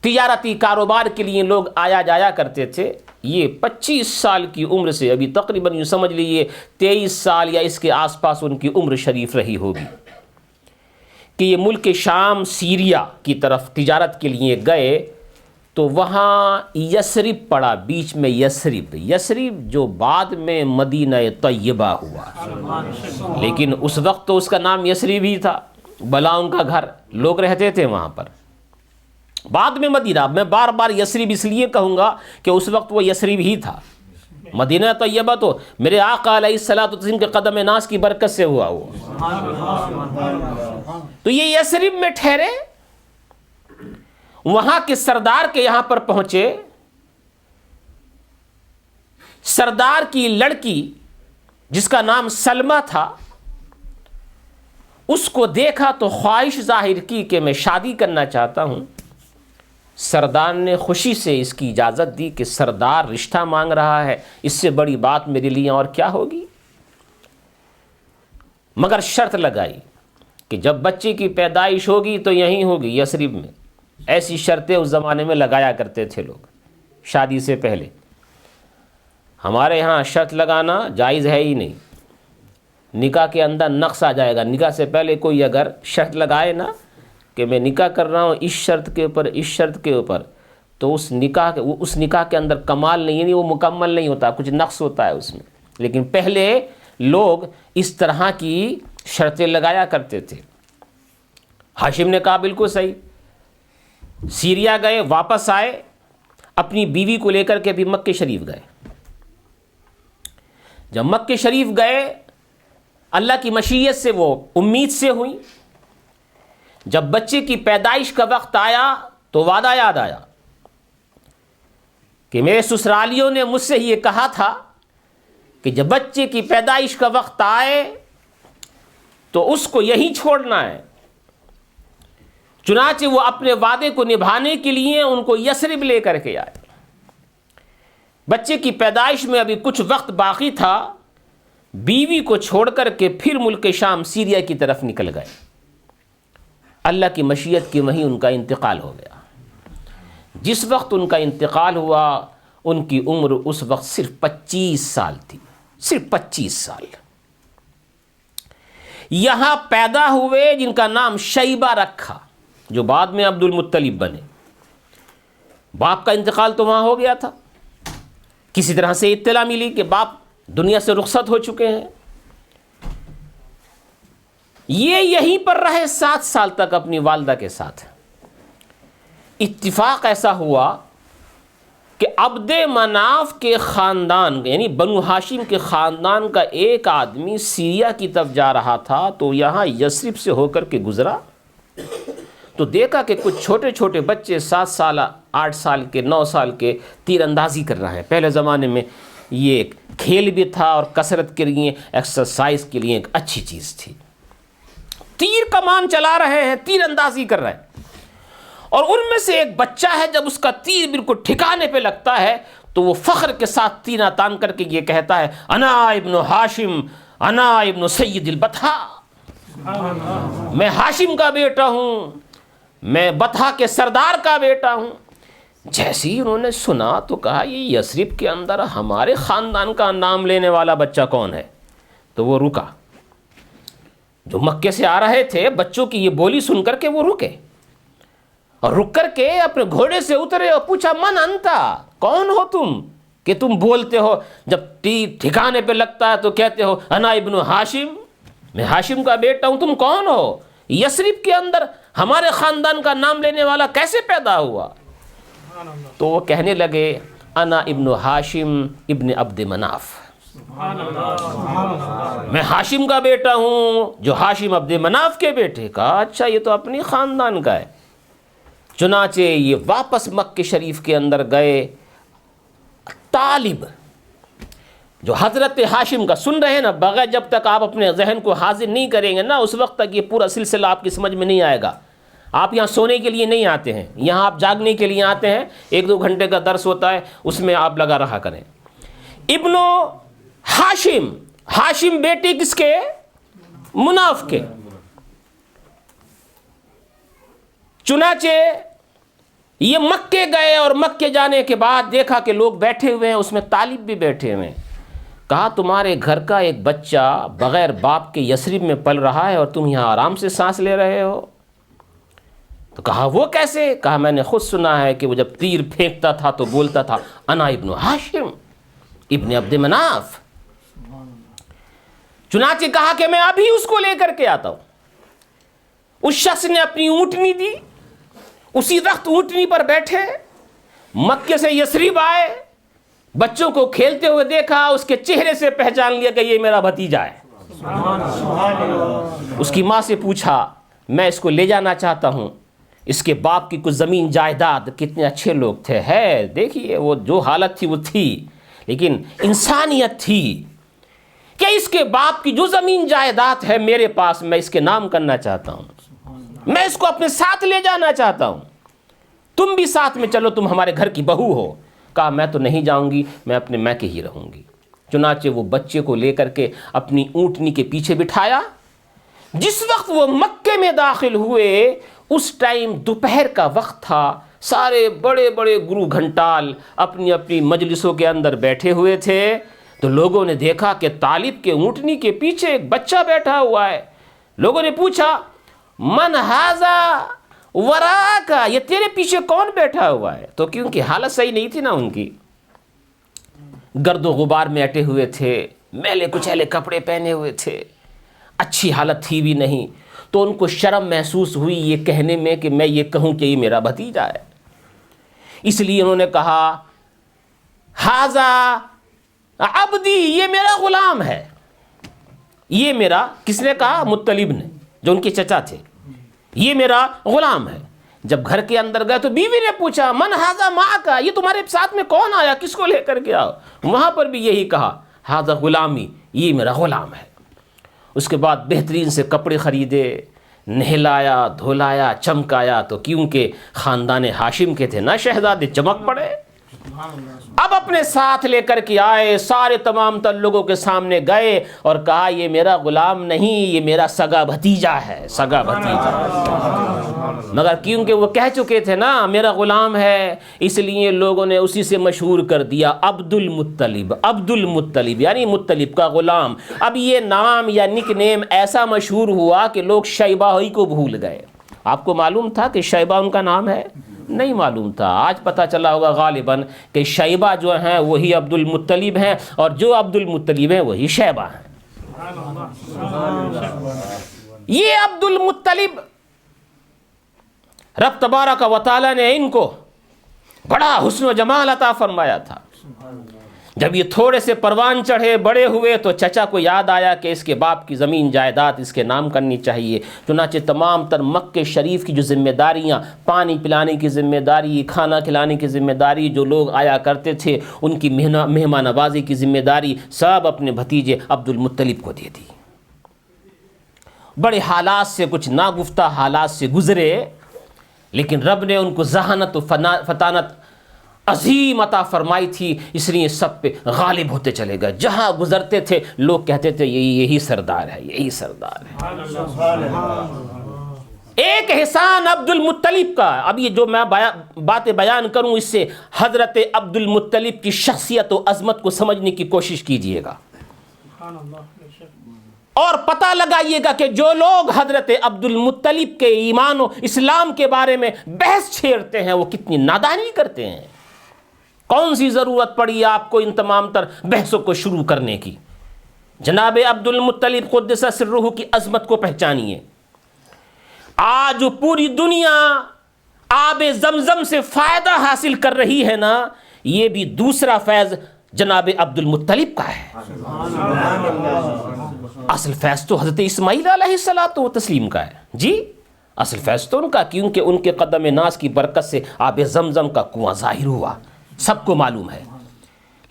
تجارتی کاروبار کے لیے لوگ آیا جایا کرتے تھے۔ یہ 25 سال کی عمر سے ابھی تقریباً یوں سمجھ لیجیے 23 سال یا اس کے آس پاس ان کی عمر شریف رہی ہوگی کہ یہ ملک شام سیریا کی طرف تجارت کے لیے گئے، تو وہاں یثرب پڑا، بیچ میں یثرب جو بعد میں مدینہ طیبہ ہوا، لیکن اس وقت تو اس کا نام یثرب ہی تھا، بلاؤں کا گھر، لوگ رہتے تھے وہاں پر۔ بعد میں مدینہ، میں بار بار یثرب اس لیے کہوں گا کہ اس وقت وہ یثرب ہی تھا، مدینہ طیبہ تو میرے آقا علیہ الصلوۃ والتسلیم کے قدم ناز کی برکت سے ہوا وہ۔ تو یہ یثرب میں ٹھہرے، وہاں کے سردار کے یہاں پر پہنچے۔ سردار کی لڑکی جس کا نام سلمہ تھا، اس کو دیکھا تو خواہش ظاہر کی کہ میں شادی کرنا چاہتا ہوں۔ سردار نے خوشی سے اس کی اجازت دی کہ سردار رشتہ مانگ رہا ہے، اس سے بڑی بات میرے لیے اور کیا ہوگی، مگر شرط لگائی کہ جب بچے کی پیدائش ہوگی تو یہیں ہوگی یثرب میں۔ ایسی شرطیں اس زمانے میں لگایا کرتے تھے لوگ شادی سے پہلے۔ ہمارے ہاں شرط لگانا جائز ہے ہی نہیں، نکاح کے اندر نقص آ جائے گا۔ نکاح سے پہلے کوئی اگر شرط لگائے نا کہ میں نکاح کر رہا ہوں اس شرط کے اوپر اس شرط کے اوپر، تو اس نکاح کے اندر کمال نہیں، یعنی وہ مکمل نہیں ہوتا، کچھ نقص ہوتا ہے اس میں۔ لیکن پہلے لوگ اس طرح کی شرطیں لگایا کرتے تھے۔ ہاشم نے کہا بالکل صحیح۔ سیریا گئے، واپس آئے، اپنی بیوی کو لے کر کے بھی مکہ شریف گئے۔ جب مکہ شریف گئے، اللہ کی مشیت سے وہ امید سے ہوئی۔ جب بچے کی پیدائش کا وقت آیا تو وعدہ یاد آیا کہ میرے سسرالیوں نے مجھ سے یہ کہا تھا کہ جب بچے کی پیدائش کا وقت آئے تو اس کو یہیں چھوڑنا ہے۔ چنانچہ وہ اپنے وعدے کو نبھانے کے لیے ان کو یثرب لے کر کے آئے۔ بچے کی پیدائش میں ابھی کچھ وقت باقی تھا، بیوی کو چھوڑ کر کے پھر ملک شام سیریا کی طرف نکل گئے۔ اللہ کی مشیت کی وہیں ان کا انتقال ہو گیا۔ جس وقت ان کا انتقال ہوا ان کی عمر اس وقت صرف 25 سال تھی، صرف 25 سال۔ یہاں پیدا ہوئے جن کا نام شیبہ رکھا، جو بعد میں عبد المطلب بنے، باپ کا انتقال تو وہاں ہو گیا تھا، کسی طرح سے اطلاع ملی کہ باپ دنیا سے رخصت ہو چکے ہیں. یہ یہیں پر رہے 7 سال تک اپنی والدہ کے ساتھ. اتفاق ایسا ہوا کہ عبد مناف کے خاندان یعنی بنو ہاشم کے خاندان کا ایک آدمی سیریا کی طرف جا رہا تھا تو یہاں یثرب سے ہو کر کے گزرا تو دیکھا کہ کچھ چھوٹے چھوٹے بچے 7 سال 8 سال کے 9 سال کے تیر اندازی کر رہے ہیں. پہلے زمانے میں یہ ایک کھیل بھی تھا اور کثرت کے لیے ایکسرسائز کے لیے ایک اچھی چیز تھی. تیر کمان چلا رہے ہیں، تیر اندازی کر رہے ہیں، اور ان میں سے ایک بچہ ہے جب اس کا تیر بالکل ٹھکانے پہ لگتا ہے تو وہ فخر کے ساتھ تیرا تان کر کے یہ کہتا ہے انا ابن ہاشم انا ابن سید البطحا، میں ہاشم کا بیٹا ہوں، میں بطحا کے سردار کا بیٹا ہوں. جیسے ہی انہوں نے سنا تو کہا یہ یثرب کے اندر ہمارے خاندان کا نام لینے والا بچہ کون ہے؟ تو وہ رکا. جو مکے سے آ رہے تھے بچوں کی یہ بولی سن کر کے وہ رکے اور رک کر کے اپنے گھوڑے سے اترے اور پوچھا من انتا، کون ہو تم کہ تم بولتے ہو جب تیر ٹھکانے پہ لگتا ہے تو کہتے ہو انا ابن ہاشم، میں ہاشم کا بیٹا ہوں، تم کون ہو؟ یثرب کے اندر ہمارے خاندان کا نام لینے والا کیسے پیدا ہوا؟ تو وہ کہنے لگے انا ابن ہاشم ابن عبد مناف، میں ہاشم کا بیٹا ہوں جو ہاشم عبد مناف کے بیٹے کا. اچھا یہ تو اپنی خاندان کا ہے. چنانچہ یہ واپس مکہ شریف کے اندر گئے. طالب جو حضرت ہاشم کا سن رہے ہیں نا، بغیر جب تک آپ اپنے ذہن کو حاضر نہیں کریں گے نا اس وقت تک یہ پورا سلسلہ آپ کی سمجھ میں نہیں آئے گا. آپ یہاں سونے کے لیے نہیں آتے ہیں، یہاں آپ جاگنے کے لیے آتے ہیں. 1-2 گھنٹے کا درس ہوتا ہے، اس میں آپ لگا رہا کریں. ابن ہاشم، ہاشم بیٹے کس کے؟ مناف کے. چنانچہ یہ مکے گئے اور مکے جانے کے بعد دیکھا کہ لوگ بیٹھے ہوئے ہیں، اس میں طالب بھی بیٹھے ہوئے ہیں. کہا تمہارے گھر کا ایک بچہ بغیر باپ کے یثرب میں پل رہا ہے اور تم یہاں آرام سے سانس لے رہے ہو. تو کہا وہ کیسے؟ کہا میں نے خود سنا ہے کہ وہ جب تیر پھینکتا تھا تو بولتا تھا انا ابن ہاشم ابن عبد مناف. چنانچہ کہا کہ میں ابھی اس کو لے کر کے آتا ہوں. اس شخص نے اپنی اونٹنی دی، اسی وقت اونٹنی پر بیٹھے مکے سے یثرب آئے، بچوں کو کھیلتے ہوئے دیکھا، اس کے چہرے سے پہچان لیا کہ یہ میرا بھتیجا ہے. اس کی ماں سے پوچھا میں اس کو لے جانا چاہتا ہوں، اس کے باپ کی کچھ زمین جائیداد، کتنے اچھے لوگ تھے. ہے دیکھیے وہ جو حالت تھی وہ تھی، لیکن انسانیت تھی کہ اس کے باپ کی جو زمین جائیداد ہے میرے پاس، میں اس کے نام کرنا چاہتا ہوں، میں اس کو اپنے ساتھ لے جانا چاہتا ہوں، تم بھی ساتھ میں چلو، تم ہمارے گھر کی بہو ہو. کہا میں تو نہیں جاؤں گی، میں اپنے میکے ہی رہوں گی. چنانچہ وہ بچے کو لے کر کے اپنی اونٹنی کے پیچھے بٹھایا. جس وقت وہ مکے میں داخل ہوئے اس ٹائم دوپہر کا وقت تھا. سارے بڑے بڑے گرو گھنٹال اپنی اپنی مجلسوں کے اندر بیٹھے ہوئے تھے. تو لوگوں نے دیکھا کہ طالب کے اونٹنی کے پیچھے ایک بچہ بیٹھا ہوا ہے. لوگوں نے پوچھا من ھذا وراک، یہ تیرے پیچھے کون بیٹھا ہوا ہے؟ تو کیونکہ حالت صحیح نہیں تھی نا ان کی، گرد و غبار میں اٹے ہوئے تھے، میلے کچیلے کپڑے پہنے ہوئے تھے، اچھی حالت تھی بھی نہیں. تو ان کو شرم محسوس ہوئی یہ کہنے میں کہ میں یہ کہوں کہ یہ میرا بھتیجا ہے. اس لیے انہوں نے کہا ھذا عبدی، یہ میرا غلام ہے. یہ میرا، کس نے کہا؟ مطلب نے، جو ان کے چچا تھے. یہ میرا غلام ہے. جب گھر کے اندر گئے تو بیوی نے پوچھا من ھذا معک، یہ تمہارے ساتھ میں کون آیا، کس کو لے کر کے آؤ؟ وہاں پر بھی یہی کہا ھذا غلامی، یہ میرا غلام ہے. اس کے بعد بہترین سے کپڑے خریدے، نہلایا دھولایا چمکایا. تو کیونکہ خاندان ہاشم کے تھے نا شہزادے، چمک پڑے. اب اپنے ساتھ لے کر کے آئے، سارے تمام تر لوگوں کے سامنے گئے اور کہا یہ میرا غلام نہیں، یہ میرا سگا بھتیجا ہے، سگا بھتیجا. مگر کیونکہ وہ کہہ چکے تھے نا میرا غلام ہے، اس لیے لوگوں نے اسی سے مشہور کر دیا عبد المطلب. عبد المطلب یعنی مطلب کا غلام. اب یہ نام یا نک نیم ایسا مشہور ہوا کہ لوگ شیبہ ہی کو بھول گئے. آپ کو معلوم تھا کہ شیبہ ان کا نام ہے؟ نہیں معلوم تھا. آج پتہ چلا ہوگا غالباً کہ شیبہ جو ہیں وہی عبد المطلب ہیں اور جو عبد المطلب ہیں وہی شیبہ ہیں. یہ عبد المطلب رب تبارک و تعالی نے ان کو بڑا حسن و جمال عطا فرمایا تھا. جب یہ تھوڑے سے پروان چڑھے بڑے ہوئے تو چچا کو یاد آیا کہ اس کے باپ کی زمین جائیداد اس کے نام کرنی چاہیے. چنانچہ تمام تر مکہ شریف کی جو ذمہ داریاں، پانی پلانے کی ذمہ داری، کھانا کھلانے کی ذمہ داری، جو لوگ آیا کرتے تھے ان کی مہمان نوازی کی ذمہ داری سب اپنے بھتیجے عبد المطلب کو دے دی. بڑے حالات سے، کچھ ناگفتہ حالات سے گزرے، لیکن رب نے ان کو ذہانت و فطانت عظیم عطا فرمائی تھی، اس لیے سب پہ غالب ہوتے چلے گئے. جہاں گزرتے تھے لوگ کہتے تھے یہی سردار ہے، یہی سردار ہے. ایک احسان عبد المطلب کا، اب یہ جو میں باتیں بیان کروں اس سے حضرت عبد المطلب کی شخصیت و عظمت کو سمجھنے کی کوشش کیجئے گا اور پتہ لگائیے گا کہ جو لوگ حضرت عبد المطلب کے ایمان و اسلام کے بارے میں بحث چھیڑتے ہیں وہ کتنی نادانی کرتے ہیں. کون سی ضرورت پڑی آپ کو ان تمام تر بحثوں کو شروع کرنے کی؟ جناب عبد المطلب قدس سرہ کی عظمت کو پہچانیے. آج پوری دنیا آب زمزم سے فائدہ حاصل کر رہی ہے نا، یہ بھی دوسرا فیض جناب عبد المطلب کا ہے. اصل فیض تو حضرت اسماعیل علیہ الصلوۃ والتسلیم کا ہے. جی اصل فیض تو ان کا، کیونکہ ان کے قدم ناز کی برکت سے آب زمزم کا کنواں ظاہر ہوا، سب کو معلوم ہے.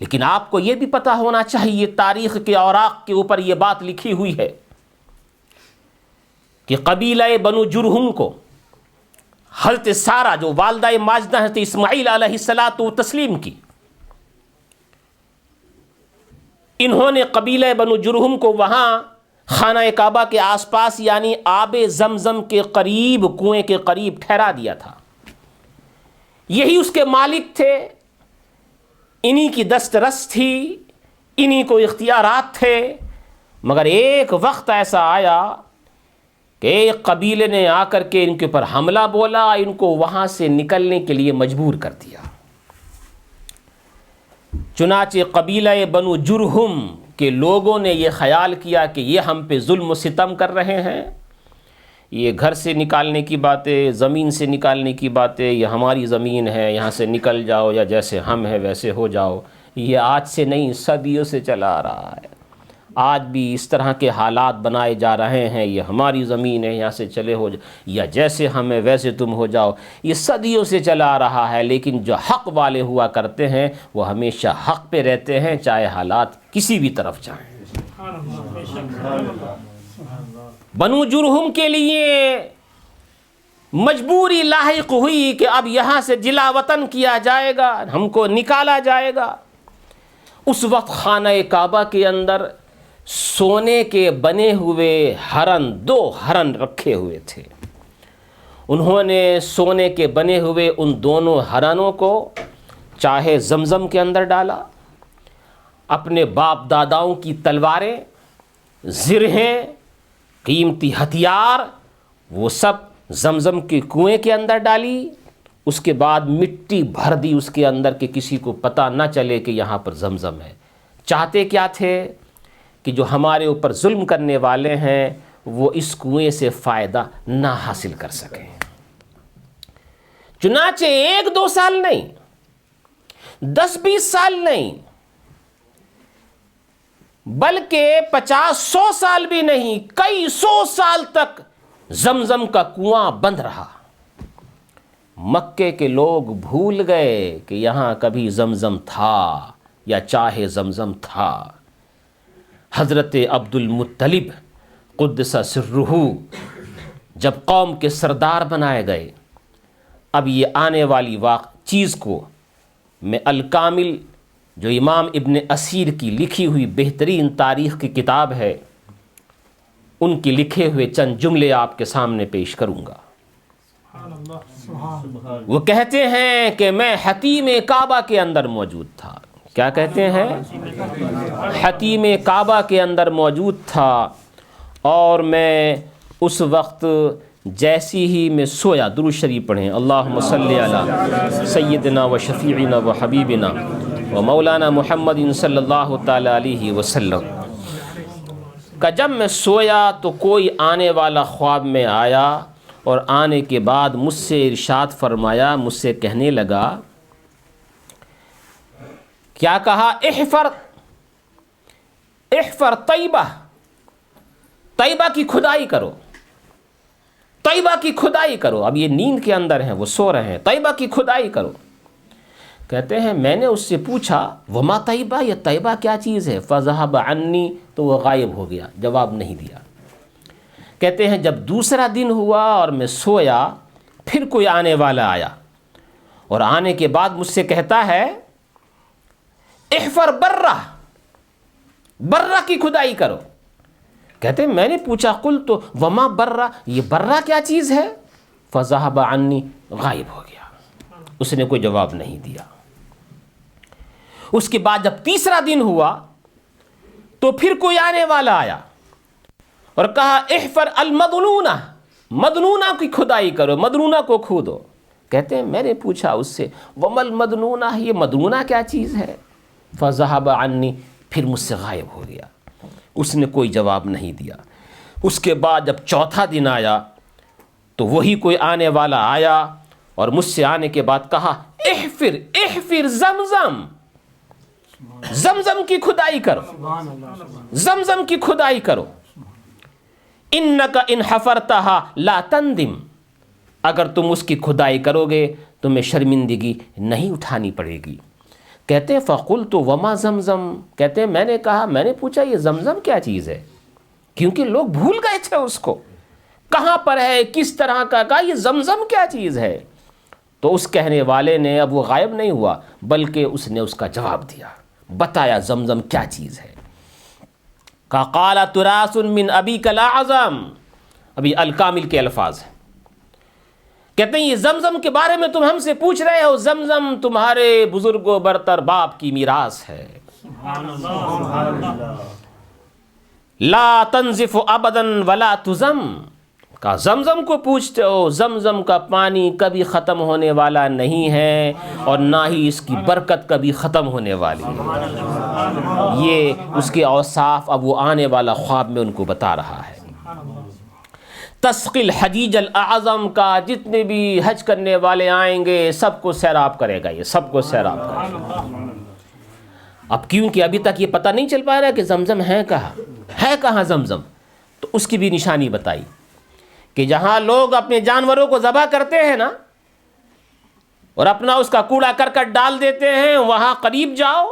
لیکن آپ کو یہ بھی پتہ ہونا چاہیے، تاریخ کے اوراق کے اوپر یہ بات لکھی ہوئی ہے کہ قبیلہ بنو جرہم کو حضرت سارہ جو والدہ ماجدہ حضرت اسماعیل علیہ الصلوۃ والتسلیم کی، انہوں نے قبیلہ بنو جرہم کو وہاں خانہ کعبہ کے آس پاس یعنی آب زمزم کے قریب، کنویں کے قریب ٹھہرا دیا تھا. یہی اس کے مالک تھے، انہی کی دسترس تھی، انہی کو اختیارات تھے. مگر ایک وقت ایسا آیا کہ ایک قبیلے نے آ کر کے ان کے اوپر حملہ بولا، ان کو وہاں سے نکلنے کے لیے مجبور کر دیا. چنانچہ قبیلہ بنو جرہم کے لوگوں نے یہ خیال کیا کہ یہ ہم پہ ظلم و ستم کر رہے ہیں، یہ گھر سے نکالنے کی باتیں، زمین سے نکالنے کی باتیں، یہ ہماری زمین ہے یہاں سے نکل جاؤ یا جیسے ہم ہیں ویسے ہو جاؤ، یہ آج سے نہیں صدیوں سے چلا آ رہا ہے. آج بھی اس طرح کے حالات بنائے جا رہے ہیں، یہ ہماری زمین ہے یہاں سے چلے ہو یا جیسے ہم ہیں ویسے تم ہو جاؤ، یہ صدیوں سے چلا آ رہا ہے. لیکن جو حق والے ہوا کرتے ہیں وہ ہمیشہ حق پہ رہتے ہیں، چاہے حالات کسی بھی طرف جائیں. بنو جرہم کے لیے مجبوری لاحق ہوئی کہ اب یہاں سے جلا وطن کیا جائے گا، ہم کو نکالا جائے گا. اس وقت خانہ کعبہ کے اندر سونے کے بنے ہوئے ہرن، 2 ہرن رکھے ہوئے تھے. انہوں نے سونے کے بنے ہوئے ان دونوں ہرنوں کو چاہے زمزم کے اندر ڈالا، اپنے باپ داداؤں کی تلواریں، زرہیں، قیمتی ہتھیار وہ سب زمزم کے کنویں کے اندر ڈالی. اس کے بعد مٹی بھر دی اس کے اندر کہ کسی کو پتہ نہ چلے کہ یہاں پر زمزم ہے. چاہتے کیا تھے کہ جو ہمارے اوپر ظلم کرنے والے ہیں وہ اس کنویں سے فائدہ نہ حاصل کر سکیں. چنانچہ 1-2 سال نہیں، 10-20 سال نہیں، بلکہ 50-100 سال بھی نہیں، کئی 100 سال تک زمزم کا کنواں بند رہا. مکے کے لوگ بھول گئے کہ یہاں کبھی زمزم تھا یا چاہے زمزم تھا. حضرت عبد المطلب قدس سرہ جب قوم کے سردار بنائے گئے، اب یہ آنے والی چیز کو میں الکامل جو امام ابن اسیر کی لکھی ہوئی بہترین تاریخ کی کتاب ہے ان کی لکھے ہوئے چند جملے آپ کے سامنے پیش کروں گا. وہ کہتے ہیں کہ میں حتیم کعبہ کے اندر موجود تھا. کیا کہتے ہیں؟ حتیم کعبہ کے اندر موجود تھا اور میں اس وقت جیسی ہی میں سویا، درود شریف پڑھیں، اللہم صلی علی سیدنا و شفیعنا و حبیبنا و مولانا محمد صلی اللہ تعالی علیہ وسلم کہ جب میں سویا تو کوئی آنے والا خواب میں آیا، اور آنے کے بعد مجھ سے ارشاد فرمایا، مجھ سے کہنے لگا، کیا کہا؟ احفر طیبہ، طیبہ کی کھدائی کرو، طیبہ کی کھدائی کرو۔ اب یہ نیند کے اندر ہیں، وہ سو رہے ہیں، طیبہ کی کھدائی کرو۔ کہتے ہیں میں نے اس سے پوچھا وما طیبہ، یہ طیبہ کیا چیز ہے؟ فذهب عنی، تو وہ غائب ہو گیا، جواب نہیں دیا۔ کہتے ہیں جب دوسرا دن ہوا اور میں سویا، پھر کوئی آنے والا آیا، اور آنے کے بعد مجھ سے کہتا ہے احفر برہ، برہ کی کھدائی کرو۔ کہتے ہیں میں نے پوچھا قلت وما برہ، یہ برہ کیا چیز ہے؟ فذهب عنی، غائب ہو گیا، اس نے کوئی جواب نہیں دیا۔ اس کے بعد جب تیسرا دن ہوا تو پھر کوئی آنے والا آیا اور کہا احفر المدنونہ، مدنونہ کی کھدائی کرو، مدنونہ کو کھودو۔ کہتے ہیں میں نے پوچھا اس سے وما المدنونہ، یہ مدنونہ کیا چیز ہے؟ فذهب عنی، پھر مجھ سے غائب ہو گیا، اس نے کوئی جواب نہیں دیا۔ اس کے بعد جب چوتھا دن آیا تو وہی کوئی آنے والا آیا اور مجھ سے آنے کے بعد کہا احفر زمزم، زمزم کی کھدائی کرو، زمزم کی کھدائی کرو۔ انک ان حفرتها لا تندم، اگر تم اس کی کھدائی کرو گے تمہیں شرمندگی نہیں اٹھانی پڑے گی۔ کہتے ہیں فقلت وما زمزم، کہتے ہیں میں نے کہا، میں نے پوچھا یہ زمزم کیا چیز ہے؟ کیونکہ لوگ بھول گئے تھے اس کو، کہاں پر ہے، کس طرح کا، کہا یہ زمزم کیا چیز ہے؟ تو اس کہنے والے نے، اب وہ غائب نہیں ہوا بلکہ اس نے اس کا جواب دیا، بتایا زمزم کیا چیز ہے۔ کہا قال تراث من ابیک الاعظم، ابھی الکامل کے الفاظ ہیں۔ کہتے ہیں یہ زمزم کے بارے میں تم ہم سے پوچھ رہے ہو، زمزم تمہارے بزرگ و برتر باپ کی میراث ہے۔ لا تنزف ابدا ولا تزم، کہا زمزم کو پوچھتے ہو، زمزم کا پانی کبھی ختم ہونے والا نہیں ہے اور نہ ہی اس کی برکت کبھی ختم ہونے والی ہے۔ یہ اس کے اوصاف اب وہ آنے والا خواب میں ان کو بتا رہا ہے۔ تسقی الحجیج الاعظم، کا جتنے بھی حج کرنے والے آئیں گے سب کو سیراب کرے گا، یہ سب کو سیراب کرے گا۔ اب کیونکہ ابھی تک یہ پتہ نہیں چل پا رہا کہ زمزم ہے کہاں زمزم، تو اس کی بھی نشانی بتائی کہ جہاں لوگ اپنے جانوروں کو ذبح کرتے ہیں نا اور اپنا اس کا کوڑا کرکٹ ڈال دیتے ہیں، وہاں قریب جاؤ،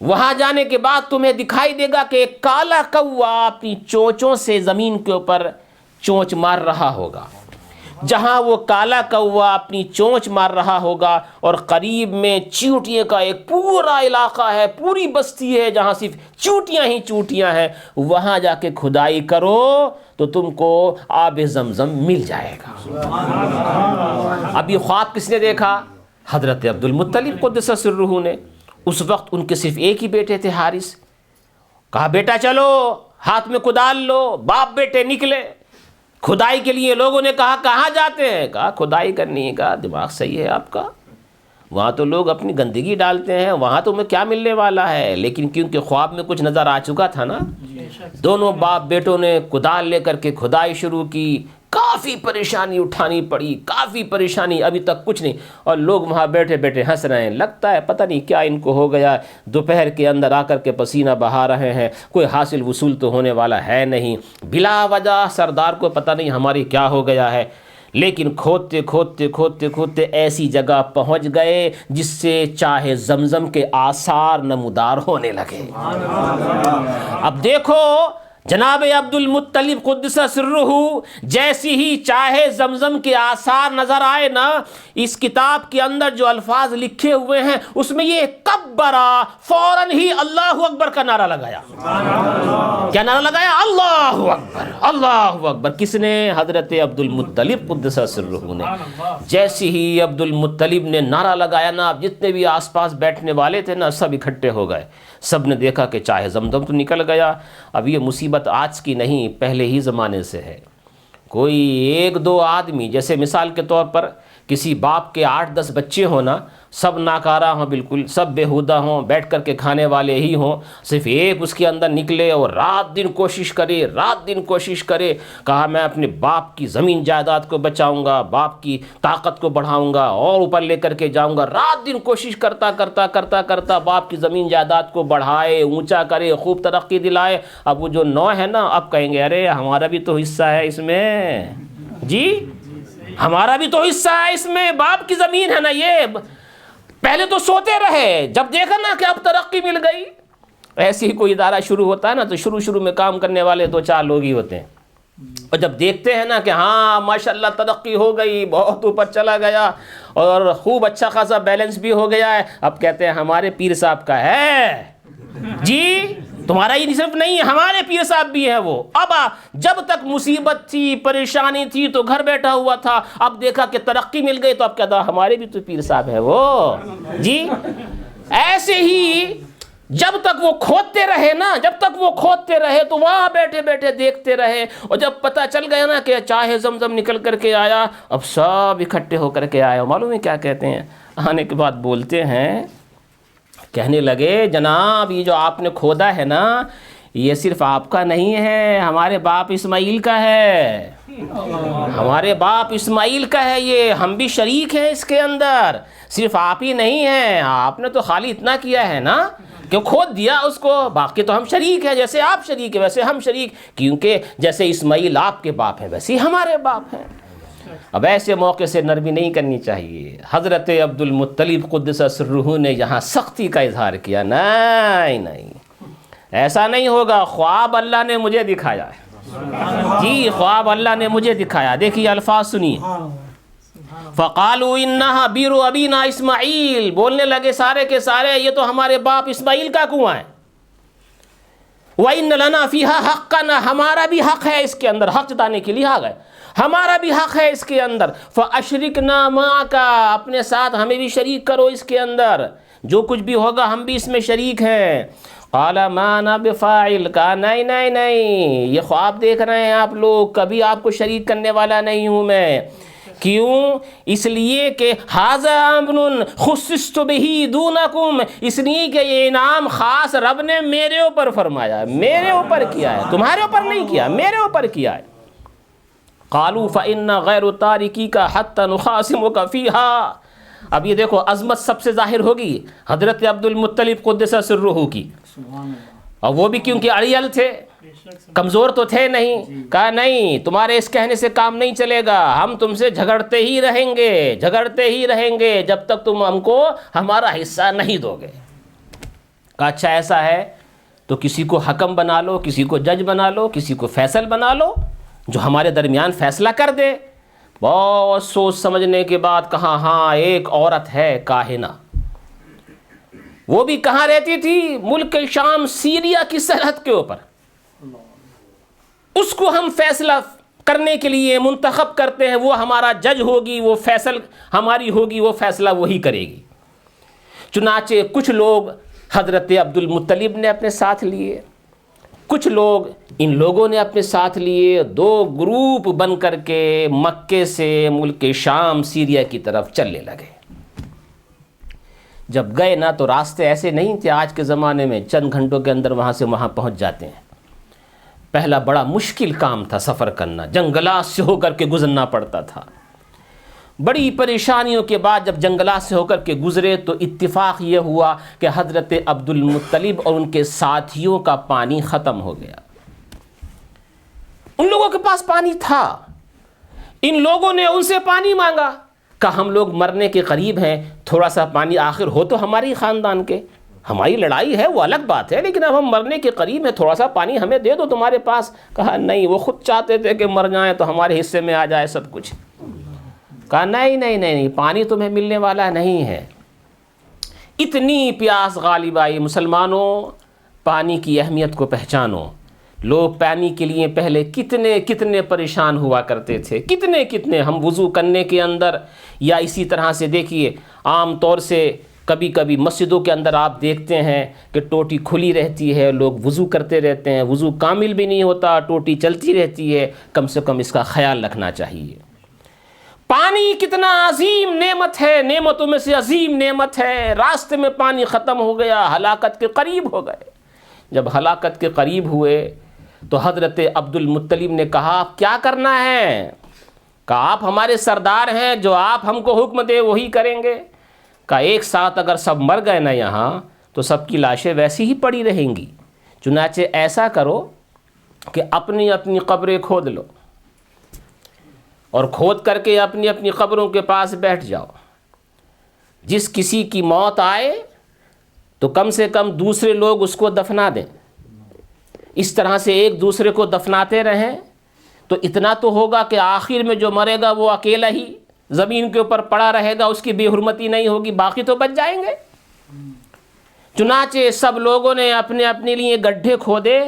وہاں جانے کے بعد تمہیں دکھائی دے گا کہ ایک کالا کوا اپنی چونچوں سے زمین کے اوپر چونچ مار رہا ہوگا۔ جہاں وہ کالا کوا اپنی چونچ مار رہا ہوگا اور قریب میں چیونٹیوں کا ایک پورا علاقہ ہے، پوری بستی ہے جہاں صرف چونٹیاں ہی چونٹیاں ہیں، وہاں جا کے کھدائی کرو تو تم کو آب زمزم مل جائے گا۔ اب یہ خواب کس نے دیکھا؟ حضرت عبد المطلب قدس سرہ نے۔ اس وقت ان کے صرف ایک ہی بیٹے تھے، حارث۔ کہا بیٹا چلو ہاتھ میں کدال لو، باپ بیٹے نکلے کھدائی کے لیے۔ لوگوں نے کہا کہاں جاتے ہیں؟ کہا کھدائی کرنی ہے۔ کہا دماغ صحیح ہے آپ کا، وہاں تو لوگ اپنی گندگی ڈالتے ہیں، وہاں تو میں کیا ملنے والا ہے؟ لیکن کیونکہ خواب میں کچھ نظر آ چکا تھا نا، دونوں باپ بیٹوں نے کدال لے کر کے کھدائی شروع کی۔ کافی پریشانی اٹھانی پڑی، کافی پریشانی، ابھی تک کچھ نہیں، اور لوگ وہاں بیٹھے بیٹھے ہنس رہے ہیں، لگتا ہے پتہ نہیں کیا ان کو ہو گیا، دوپہر کے اندر آ کر کے پسینہ بہا رہے ہیں، کوئی حاصل وصول تو ہونے والا ہے نہیں، بلا وجہ سردار کو پتہ نہیں ہماری کیا ہو گیا ہے۔ لیکن کھودتے کھودتے کھودتے کھودتے ایسی جگہ پہنچ گئے جس سے چاہے زمزم کے آثار نمودار ہونے لگے۔ اب دیکھو جناب عبد المطلب قدس سرہ جیسی ہی چاہے زمزم کے آثار نظر آئے نا، اس کتاب کے اندر جو الفاظ لکھے ہوئے ہیں اس میں یہ کبرا، فوراً ہی اللہ اکبر کا نعرہ لگایا۔ کیا نعرہ لگایا؟ اللہ اکبر، اللہ اکبر۔ کس نے؟ حضرت عبد المطلب قدس سرہ نے۔ جیسی ہی عبد المطلب نے نعرہ لگایا نا، جتنے بھی آس پاس بیٹھنے والے تھے نا سب اکٹھے ہو گئے، سب نے دیکھا کہ چاہے زمزم تو نکل گیا۔ اب یہ مصیبت آج کی نہیں، پہلے ہی زمانے سے ہے۔ کوئی ایک دو آدمی، جیسے مثال کے طور پر کسی باپ کے 8-10 بچے ہونا، سب ناکارہ ہوں، بالکل سب بےہودہ ہوں، بیٹھ کر کے کھانے والے ہی ہوں، صرف ایک اس کے اندر نکلے اور رات دن کوشش کرے، کہا میں اپنے باپ کی زمین جائیداد کو بچاؤں گا، باپ کی طاقت کو بڑھاؤں گا اور اوپر لے کر کے جاؤں گا، رات دن کوشش کرتا باپ کی زمین جائیداد کو بڑھائے، اونچا کرے، خوب ترقی دلائے۔ اب وہ جو 9 ہے نا، اب کہیں گے ارے ہمارا بھی تو حصہ ہے اس میں، جی ہمارا بھی تو حصہ ہے اس میں، باپ کی زمین ہے نا یہ۔ پہلے تو سوتے رہے، جب دیکھا نا کہ اب ترقی مل گئی، ایسے ہی کوئی ادارہ شروع ہوتا ہے نا تو شروع میں کام کرنے والے 2-4 لوگ ہی ہوتے ہیں، اور جب دیکھتے ہیں نا کہ ہاں ماشاءاللہ ترقی ہو گئی، بہت اوپر چلا گیا اور خوب اچھا خاصا بیلنس بھی ہو گیا ہے، اب کہتے ہیں ہمارے پیر صاحب کا ہے، جی تمہارا ہی صرف نہیں ہے، ہمارے پیر صاحب بھی ہے وہ۔ اب جب تک مصیبت تھی، پریشانی تھی تو گھر بیٹھا ہوا تھا، اب دیکھا کہ ترقی مل گئی تو اب کہتا ہمارے بھی تو پیر صاحب ہے وہ، جی ایسے ہی جب تک وہ کھودتے رہے تو وہاں بیٹھے دیکھتے رہے، اور جب پتہ چل گیا نا کہ چاہے زمزم نکل کر کے آیا، اب سب اکٹھے ہو کر کے آئے، معلوم ہے کیا کہتے ہیں؟ آنے کے بعد بولتے ہیں، کہنے لگے جناب یہ جو آپ نے کھودا ہے نا، یہ صرف آپ کا نہیں ہے، ہمارے باپ اسماعیل کا ہے، یہ ہم بھی شریک ہیں اس کے اندر، صرف آپ ہی نہیں ہیں، آپ نے تو خالی اتنا کیا ہے نا کہ کھود دیا اس کو، باقی تو ہم شریک ہیں، جیسے آپ شریک ہیں ویسے ہم شریک، کیونکہ جیسے اسماعیل آپ کے باپ ہیں ویسے ہی ہمارے باپ ہیں۔ اب ایسے موقع سے نرمی نہیں کرنی چاہیے۔ حضرت عبد المطلب قدس سرہ نے یہاں سختی کا اظہار کیا، نہیں ایسا نہیں ہوگا، خواب اللہ نے مجھے دکھایا ہے، جی خواب اللہ نے مجھے دکھایا، دیکھیے الفاظ سنیے، فقالوا انہا بیر ابینا اسماعیل، بولنے لگے سارے کے سارے یہ تو ہمارے باپ اسماعیل کا کنواں ہے، وَإِنَّ لَنَا فِيهَا حَقًّا، ہمارا بھی حق ہے اس کے اندر، حق جتانے کے لیے آ گئے، ہمارا بھی حق ہے اس کے اندر، فَأَشْرِكْنَا مَعَكَ، اپنے ساتھ ہمیں بھی شریک کرو اس کے اندر، جو کچھ بھی ہوگا ہم بھی اس میں شریک ہیں۔ قَالَ مَا أَنَا بِفَاعِلٍ، کہا نہیں، یہ خواب دیکھ رہے ہیں آپ لوگ، کبھی آپ کو شریک کرنے والا نہیں ہوں میں، کیوں؟ اس لیے کہ ھذا امر خصصت بہ دونکم، اس لیے کہ یہ انعام خاص رب نے میرے اوپر فرمایا، میرے اوپر کیا ہے، تمہارے اوپر نہیں کیا، میرے اوپر کیا ہے۔ قالوا فإن غیر تارکیک حتی نخاصمک فیہا، اب یہ دیکھو عظمت سب سے ظاہر ہوگی حضرت عبد المطلب قدس سرہ کی، اور وہ بھی کیونکہ اڑیل تھے، کمزور تو تھے نہیں، کہا نہیں تمہارے اس کہنے سے کام نہیں چلے گا، ہم تم سے جھگڑتے ہی رہیں گے جب تک تم ہم کو ہمارا حصہ نہیں دو گے۔ کہا اچھا ایسا ہے تو کسی کو حکم بنا لو، کسی کو جج بنا لو، کسی کو فیصل بنا لو جو ہمارے درمیان فیصلہ کر دے۔ بہت سوچ سمجھنے کے بعد کہا ہاں ایک عورت ہے کاہنہ، وہ بھی کہاں رہتی تھی؟ ملک شام سیریا کی سرحد کے اوپر، اس کو ہم فیصلہ کرنے کے لیے منتخب کرتے ہیں، وہ ہمارا جج ہوگی، وہ فیصل ہماری ہوگی، وہ فیصلہ وہی کرے گی۔ چنانچہ کچھ لوگ حضرت عبد المطلب نے اپنے ساتھ لیے، کچھ لوگ ان لوگوں نے اپنے ساتھ لیے، 2 گروپ بن کر کے مکے سے ملک شام سیریا کی طرف چلنے لگے۔ جب گئے نا تو راستے ایسے نہیں تھے آج کے زمانے میں، چند گھنٹوں کے اندر وہاں سے وہاں پہنچ جاتے ہیں۔ پہلا بڑا مشکل کام تھا سفر کرنا، جنگلات سے ہو کر کے گزرنا پڑتا تھا۔ بڑی پریشانیوں کے بعد جب جنگلات سے ہو کر کے گزرے تو اتفاق یہ ہوا کہ حضرت عبد المطلب اور ان کے ساتھیوں کا پانی ختم ہو گیا۔ ان لوگوں کے پاس پانی تھا، ان لوگوں نے ان سے پانی مانگا، کہا ہم لوگ مرنے کے قریب ہیں، تھوڑا سا پانی آخر ہو تو ہماری خاندان کے، ہماری لڑائی ہے وہ الگ بات ہے، لیکن اب ہم مرنے کے قریب ہیں، تھوڑا سا پانی ہمیں دے دو تمہارے پاس۔ کہا نہیں، وہ خود چاہتے تھے کہ مر جائیں تو ہمارے حصے میں آ جائے سب کچھ۔ کہا نہیں، پانی تمہیں ملنے والا نہیں ہے۔ اتنی پیاس غالب آئی۔ مسلمانوں، پانی کی اہمیت کو پہچانو۔ لوگ پانی کے لیے پہلے کتنے پریشان ہوا کرتے تھے، کتنے ہم وضو کرنے کے اندر یا اسی طرح سے دیکھیے عام طور سے کبھی کبھی مسجدوں کے اندر آپ دیکھتے ہیں کہ ٹوٹی کھلی رہتی ہے، لوگ وضو کرتے رہتے ہیں، وضو کامل بھی نہیں ہوتا، ٹوٹی چلتی رہتی ہے. کم سے کم اس کا خیال رکھنا چاہیے. پانی کتنا عظیم نعمت ہے، نعمتوں میں سے عظیم نعمت ہے. راستے میں پانی ختم ہو گیا، ہلاکت کے قریب ہو گئے. جب ہلاکت کے قریب ہوئے تو حضرت عبد المطلب نے کہا کیا کرنا ہے؟ کہا آپ ہمارے سردار ہیں، جو آپ ہم کو حکم دے وہی کریں گے. کہا ایک ساتھ اگر سب مر گئے نا یہاں تو سب کی لاشیں ویسی ہی پڑی رہیں گی. چنانچہ ایسا کرو کہ اپنی اپنی قبریں کھود لو اور کھود کر کے اپنی اپنی قبروں کے پاس بیٹھ جاؤ. جس کسی کی موت آئے تو کم سے کم دوسرے لوگ اس کو دفنا دیں. اس طرح سے ایک دوسرے کو دفناتے رہیں تو اتنا تو ہوگا کہ آخر میں جو مرے گا وہ اکیلا ہی زمین کے اوپر پڑا رہے گا، اس کی بے حرمتی نہیں ہوگی، باقی تو بچ جائیں گے. چنانچہ سب لوگوں نے اپنے اپنے لیے گڈھے کھودے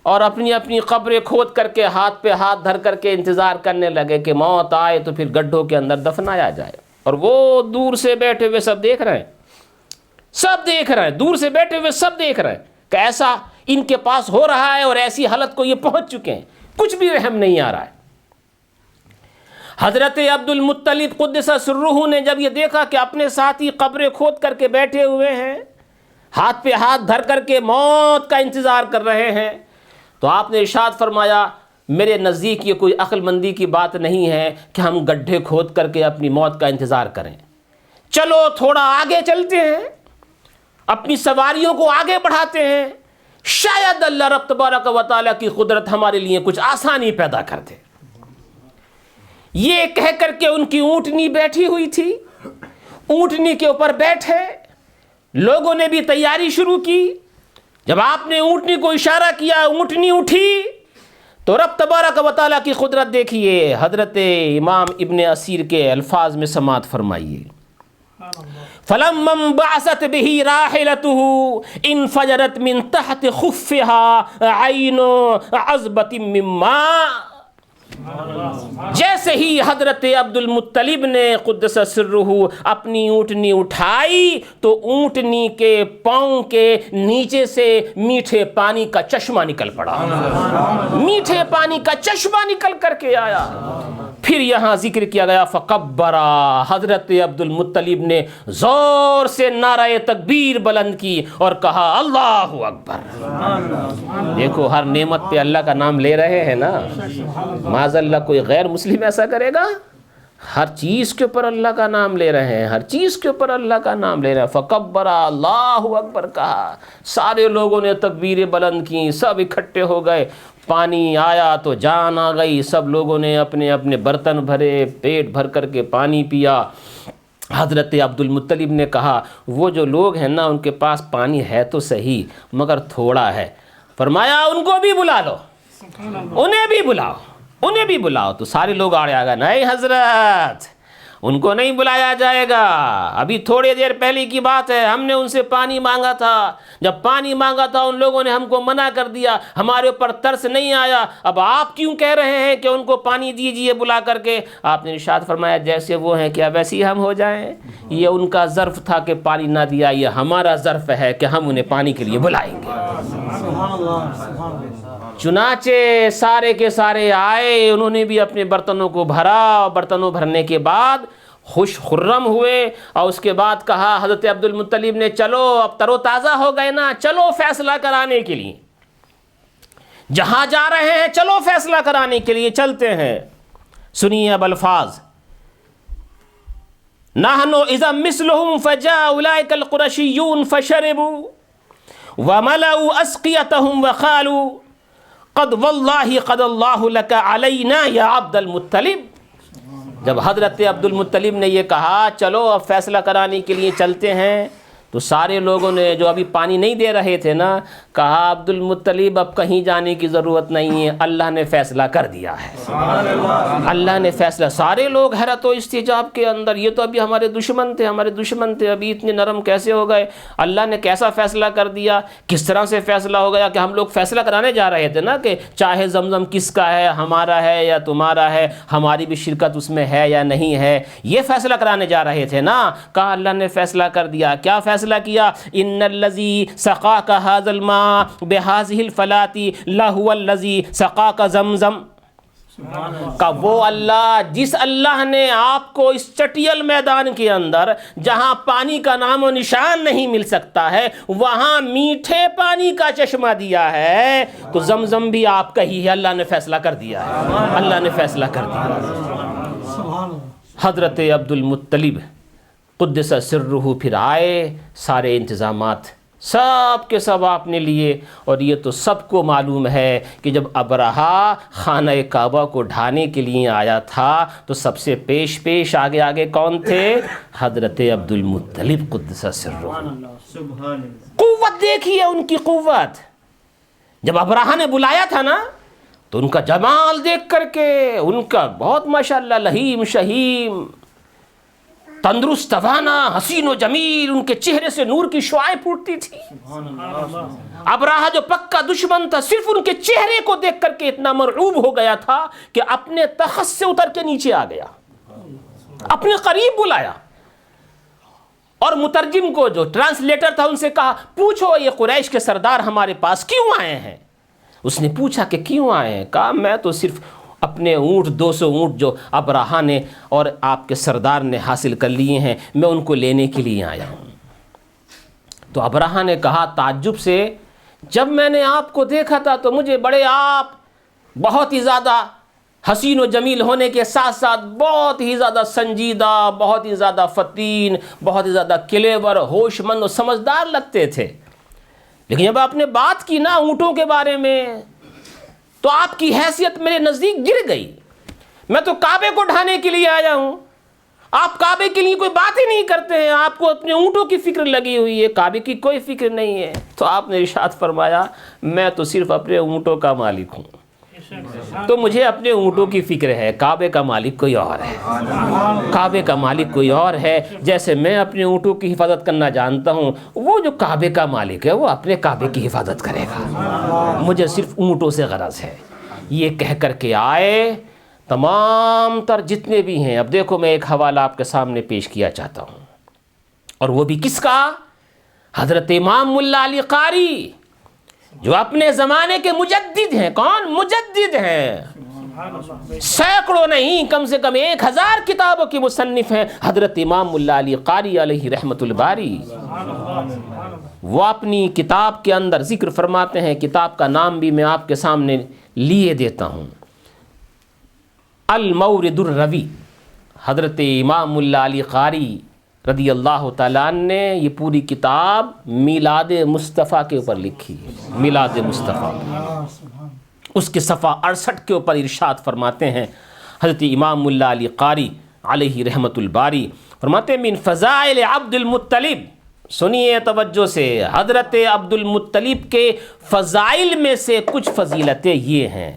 اور اپنی اپنی قبریں کھود کر کے ہاتھ پہ ہاتھ دھر کر کے انتظار کرنے لگے کہ موت آئے تو پھر گڈھوں کے اندر دفنایا جائے. اور وہ دور سے بیٹھے ہوئے سب دیکھ رہے ہیں، سب دیکھ رہے ہیں، دور سے بیٹھے ہوئے سب دیکھ رہے ہیں کہ ایسا ان کے پاس ہو رہا ہے اور ایسی حالت کو یہ پہنچ چکے ہیں، کچھ بھی رحم نہیں آ رہا ہے. حضرت عبد المطلب قدس سرہ نے جب یہ دیکھا کہ اپنے ساتھی قبریں کھود کر کے بیٹھے ہوئے ہیں، ہاتھ پہ ہاتھ دھر کر کے موت کا انتظار کر رہے ہیں، تو آپ نے ارشاد فرمایا میرے نزدیک یہ کوئی عقل مندی کی بات نہیں ہے کہ ہم گڈھے کھود کر کے اپنی موت کا انتظار کریں. چلو تھوڑا آگے چلتے ہیں، اپنی سواریوں کو آگے بڑھاتے ہیں، شاید اللہ رب تبارک و تعالیٰ کی قدرت ہمارے لیے کچھ آسانی پیدا کر دے. یہ کہہ کر کے ان کی اونٹنی بیٹھی ہوئی تھی، اونٹنی کے اوپر بیٹھے، لوگوں نے بھی تیاری شروع کی. جب آپ نے اونٹنی کو اشارہ کیا، اونٹنی اٹھی تو رب تبارک و تعالیٰ کی قدرت دیکھیے. حضرت امام ابن اسیر کے الفاظ میں سماعت فرمائیے. فلما انبعثت به راحلته انفجرت من تحت خفها عين عذبة من ماء. جیسے ہی حضرت عبد المطلب نے قدس سرہ اپنی اونٹنی اٹھائی تو اونٹنی کے پاؤں کے نیچے سے میٹھے پانی کا چشمہ نکل پڑا، میٹھے پانی کا چشمہ نکل کر کے آیا. پھر یہاں ذکر کیا گیا فکبرا، حضرت عبد المطلب نے زور سے نعرہ تکبیر بلند کی اور کہا اللہ اکبر. دیکھو ہر نعمت پہ اللہ کا نام لے رہے ہیں نا، معاذ اللہ کوئی غیر مسلم ایسا کرے گا؟ ہر چیز کے اوپر اللہ کا نام لے رہے ہیں، ہر چیز کے اوپر اللہ کا نام لے رہے ہیں. فکبرا، اللہ اکبر کہا، سارے لوگوں نے تکبیریں بلند کی، سب اکٹھے ہو گئے. پانی آیا تو جان آ گئی، سب لوگوں نے اپنے اپنے برتن بھرے، پیٹ بھر کر کے پانی پیا. حضرت عبد المطلب نے کہا وہ جو لوگ ہیں نا ان کے پاس پانی ہے تو صحیح مگر تھوڑا ہے. فرمایا ان کو بھی بلا لو، انہیں بھی بلاؤ، انہیں بھی بلاؤ. تو سارے لوگ آڑے آ گئے، نہیں حضرت ان کو نہیں بلایا جائے گا، ابھی تھوڑی دیر پہلے کی بات ہے، ہم نے ان سے پانی مانگا تھا، جب پانی مانگا تھا ان لوگوں نے ہم کو منع کر دیا، ہمارے اوپر ترس نہیں آیا، اب آپ کیوں کہہ رہے ہیں کہ ان کو پانی دیجئے بلا کر کے؟ آپ نے ارشاد فرمایا جیسے وہ ہیں کیا ویسے ہی ہم ہو جائیں؟ یہ ان کا ظرف تھا کہ پانی نہ دیا، یہ ہمارا ظرف ہے کہ ہم انہیں پانی کے لیے بلائیں گے. چنانچہ سارے کے سارے آئے، انہوں نے بھی اپنے برتنوں کو بھرا، اور برتنوں بھرنے کے بعد خوش خرم ہوئے. اور اس کے بعد کہا حضرت عبد المطلب نے چلو اب تر و تازہ ہو گئے نا، چلو فیصلہ کرانے کے لیے، جہاں جا رہے ہیں چلو فیصلہ کرانے کے لیے چلتے ہیں. سنیے اب الفاظ، نحن اذا مثلهم فجاء اولئک القرشیون فشربوا وملؤوا اسقیتهم وقالوا قد واللہ قد اللہ لک علینا یا عبد المطلب. جب حضرت عبد المطلب نے یہ کہا چلو اب فیصلہ کرانے کے لیے چلتے ہیں، تو سارے لوگوں نے جو ابھی پانی نہیں دے رہے تھے نا، کہا عبد المطلب اب کہیں جانے کی ضرورت نہیں ہے، اللہ نے فیصلہ کر دیا ہے، اللہ نے فیصلہ۔ سارے لوگ حیرت و استعجاب کے اندر، یہ تو ابھی ہمارے دشمن تھے، ابھی اتنے نرم کیسے ہو گئے؟ اللہ نے کیسا فیصلہ کر دیا؟ کس طرح سے فیصلہ ہو گیا کہ ہم لوگ فیصلہ کرانے جا رہے تھے نا کہ چاہے زمزم کس کا ہے، ہمارا ہے یا تمہارا ہے، ہماری بھی شرکت اس میں ہے یا نہیں ہے، یہ فیصلہ کرانے جا رہے تھے نا۔ کہا اللہ نے فیصلہ کر دیا۔ کیا فیصلہ کیا؟ ان الذی سقاک ھذا الماء بہذہ الفلاۃ لہو الذی سقاک زمزم، کہ وہ اللہ، جس اللہ نے آپ کو اس چٹیل میدان کے اندر جہاں پانی کا نام و نشان نہیں مل سکتا ہے، وہاں میٹھے پانی کا چشمہ دیا ہے، تو زمزم بھی آپ کا ہی ہے۔ اللہ نے فیصلہ کر دیا ہے، اللہ نے فیصلہ کر دیا۔ حضرت عبد المطلب قدس سرہ پھر آئے، سارے انتظامات سب کے سب آپ نے لیے، اور یہ تو سب کو معلوم ہے کہ جب ابرہہ خانہ کعبہ کو ڈھانے کے لیے آیا تھا تو سب سے پیش آگے کون تھے؟ حضرت عبد المطلب قدس سرہ۔ قوت دیکھیے ان کی قوت، جب ابرہہ نے بلایا تھا نا تو ان کا جمال دیکھ کر کے، ان کا بہت ماشاءاللہ لہیم شہیم، تندرست توانا، حسین و جمیل، ان کے چہرے سے نور کی شعاعیں پھوٹتی تھی۔ ابرہہ جو پکا دشمن تھا، صرف ان کے چہرے کو دیکھ کر کے اتنا مرعوب ہو گیا تھا کہ اپنے تخت سے اتر کے نیچے آ گیا، اپنے قریب بلایا، اور مترجم کو جو ٹرانسلیٹر تھا ان سے کہا پوچھو یہ قریش کے سردار ہمارے پاس کیوں آئے ہیں؟ اس نے پوچھا کہ کیوں آئے ہیں؟ کہا میں تو صرف اپنے اونٹ 200 اونٹ جو ابرہہ نے اور آپ کے سردار نے حاصل کر لیے ہیں، میں ان کو لینے کے لیے آیا ہوں۔ تو ابرہہ نے کہا تعجب سے، جب میں نے آپ کو دیکھا تھا تو مجھے آپ بہت ہی زیادہ حسین و جمیل ہونے کے ساتھ ساتھ بہت ہی زیادہ سنجیدہ، بہت ہی زیادہ فتین، بہت ہی زیادہ کلیور، ہوش مند و سمجھدار لگتے تھے، لیکن جب آپ نے بات کی نا اونٹوں کے بارے میں تو آپ کی حیثیت میرے نزدیک گر گئی۔ میں تو کعبے کو ڈھانے کے لیے آیا ہوں، آپ کعبے کے لیے کوئی بات ہی نہیں کرتے ہیں، آپ کو اپنے اونٹوں کی فکر لگی ہوئی ہے، کعبے کی کوئی فکر نہیں ہے۔ تو آپ نے ارشاد فرمایا میں تو صرف اپنے اونٹوں کا مالک ہوں، تو مجھے اپنے اونٹوں کی فکر ہے، کعبے کا مالک کوئی اور ہے، کعبے کا مالک کوئی اور ہے۔ جیسے میں اپنے اونٹوں کی حفاظت کرنا جانتا ہوں، وہ جو کعبے کا مالک ہے وہ اپنے کعبے کی حفاظت کرے گا، مجھے صرف اونٹوں سے غرض ہے۔ یہ کہہ کر کے آئے تمام تر جتنے بھی ہیں۔ اب دیکھو میں ایک حوالہ آپ کے سامنے پیش کیا چاہتا ہوں، اور وہ بھی کس کا؟ حضرت امام ملا علی قاری، جو اپنے زمانے کے مجدد ہیں۔ کون مجدد ہیں؟ سینکڑوں نہیں، کم سے کم 1000 کتابوں کی مصنف ہیں حضرت امام ملا علی قاری علیہ رحمت الباری۔ وہ اپنی کتاب کے اندر ذکر فرماتے ہیں، کتاب کا نام بھی میں آپ کے سامنے لیے دیتا ہوں، المورد الروی۔ حضرت امام ملا علی قاری رضی اللہ تعالیٰ عنہ نے یہ پوری کتاب میلاد مصطفیٰ کے اوپر لکھی ہے، میلاد مصطفیٰ۔ اس کے صفحہ 68 کے اوپر ارشاد فرماتے ہیں حضرت امام ملا علی قاری علیہ رحمت الباری، فرماتے ہیں من فضائل عبد المطلب، سنیے توجہ سے، حضرت عبد المطلب کے فضائل میں سے کچھ فضیلتیں یہ ہیں۔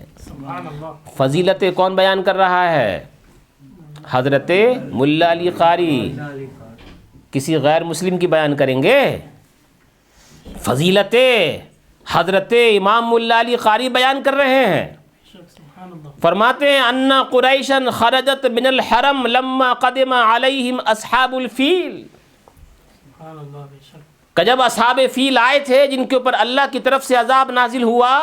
فضیلتیں کون بیان کر رہا ہے؟ حضرت ملا علی قاری، کسی غیر مسلم کی بیان کریں گے؟ فضیلتیں حضرت امام ملا علی قاری بیان کر رہے ہیں۔ فرماتے ہیں ان قریشا خرجت من الحرم لما قدم علیہم اصحاب الفیل، کہ جب اصحاب فیل آئے تھے جن کے اوپر اللہ کی طرف سے عذاب نازل ہوا،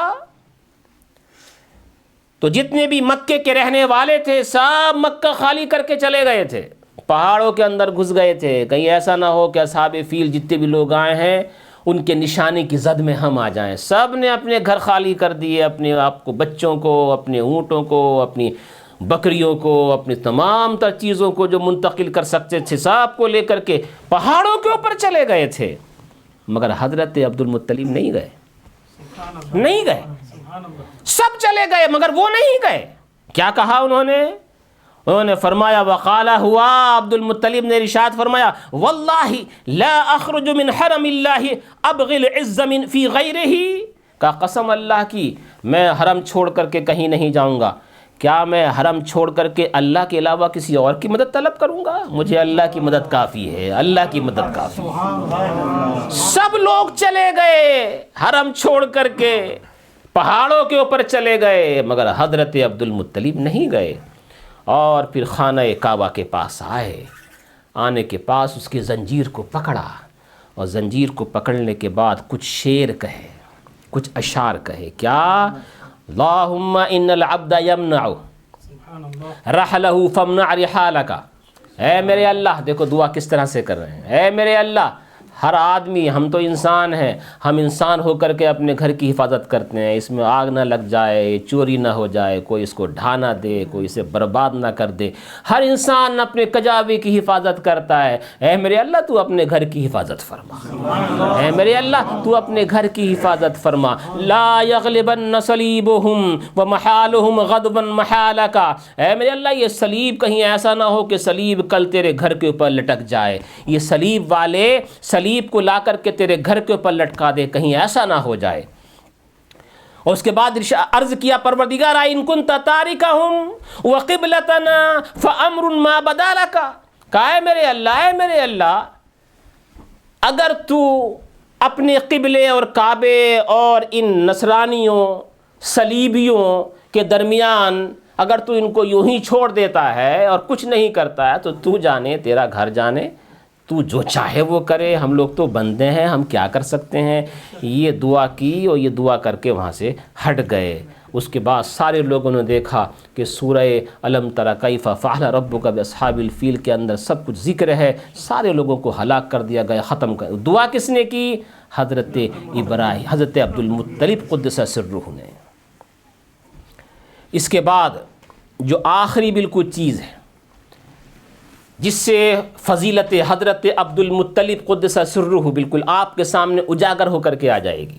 تو جتنے بھی مکے کے رہنے والے تھے سب مکہ خالی کر کے چلے گئے تھے، پہاڑوں کے اندر گھس گئے تھے، کہیں ایسا نہ ہو کہ اصحاب فیل جتنے بھی لوگ آئے ہیں ان کے نشانے کی زد میں ہم آ جائیں۔ سب نے اپنے گھر خالی کر دیے، اپنے آپ کو، بچوں کو، اپنے اونٹوں کو، اپنی بکریوں کو، اپنی تمام تر چیزوں کو جو منتقل کر سکتے تھے سب کو لے کر کے پہاڑوں کے اوپر چلے گئے تھے، مگر حضرت عبد المطلب نہیں گئے، نہیں گئے، سب چلے گئے مگر وہ نہیں گئے۔ کیا کہا انہوں نے؟ انہوں نے فرمایا وقال ہوا عبد المطلب نے ارشاد فرمایا واللہ لا اخرج من حرم اللہ ابغی العز من فی غیرہ، کا قسم اللہ کی میں حرم چھوڑ کر کے کہیں نہیں جاؤں گا، کیا میں حرم چھوڑ کر کے اللہ کے علاوہ کسی اور کی مدد طلب کروں گا؟ مجھے اللہ کی مدد کافی ہے، اللہ کی مدد کافی ہے۔ سب لوگ چلے گئے حرم چھوڑ کر کے، پہاڑوں کے اوپر چلے گئے، مگر حضرت عبد المطلب نہیں گئے، اور پھر خانہ کعبہ کے پاس آئے، آنے کے پاس اس کی زنجیر کو پکڑا، اور زنجیر کو پکڑنے کے بعد کچھ شعر کہے، کچھ اشعار کہے، کیا؟ اللہم ان العبد یمنع رحلہ فامنع رحالک، اے میرے اللہ، دیکھو دعا کس طرح سے کر رہے ہیں، اے میرے اللہ، ہر آدمی، ہم تو انسان ہیں، ہم انسان ہو کر کے اپنے گھر کی حفاظت کرتے ہیں، اس میں آگ نہ لگ جائے، چوری نہ ہو جائے، کوئی اس کو ڈھا نہ دے، کوئی اسے برباد نہ کر دے، ہر انسان اپنے کجاوے کی حفاظت کرتا ہے، اے میرے اللہ تو اپنے گھر کی حفاظت فرما، اے میرے اللہ تو اپنے گھر کی حفاظت فرما، لا یغلبن صلیبہم ومحالہم غضبا محالک، اے میرے اللہ یہ صلیب کہیں ایسا نہ ہو کہ صلیب کل تیرے گھر کے اوپر لٹک جائے، یہ صلیب والے صلیب کو لا کر کے تیرے گھر کے اوپر لٹکا دے، کہیں ایسا نہ ہو جائے۔ اور اس کے بعد عرض کیا پروردگارا ان کنت تارکہم وقبلتنا فامر ما بدا لک، کہا اے میرے اللہ اگر تو اپنے قبلے اور کعبے اور ان نصرانیوں صلیبیوں کے درمیان اگر تو ان کو یوں ہی چھوڑ دیتا ہے اور کچھ نہیں کرتا ہے تو جانے، تیرا گھر جانے، تو جو چاہے وہ کرے، ہم لوگ تو بندے ہیں، ہم کیا کر سکتے ہیں۔ یہ دعا کی اور یہ دعا کر کے وہاں سے ہٹ گئے۔ اس کے بعد سارے لوگوں نے دیکھا کہ سورہ الم تر کیف فعل ربک باصحاب الفیل کے اندر سب کچھ ذکر ہے، سارے لوگوں کو ہلاک کر دیا گیا، ختم کر۔ دعا کس نے کی؟ حضرت ابراہیم، حضرت عبد المطلب قدس سرہ نے۔ اس کے بعد جو آخری بالکل چیز ہے جس سے فضیلت حضرت عبد المطلب قدس سرہ بالکل آپ کے سامنے اجاگر ہو کر کے آ جائے گی،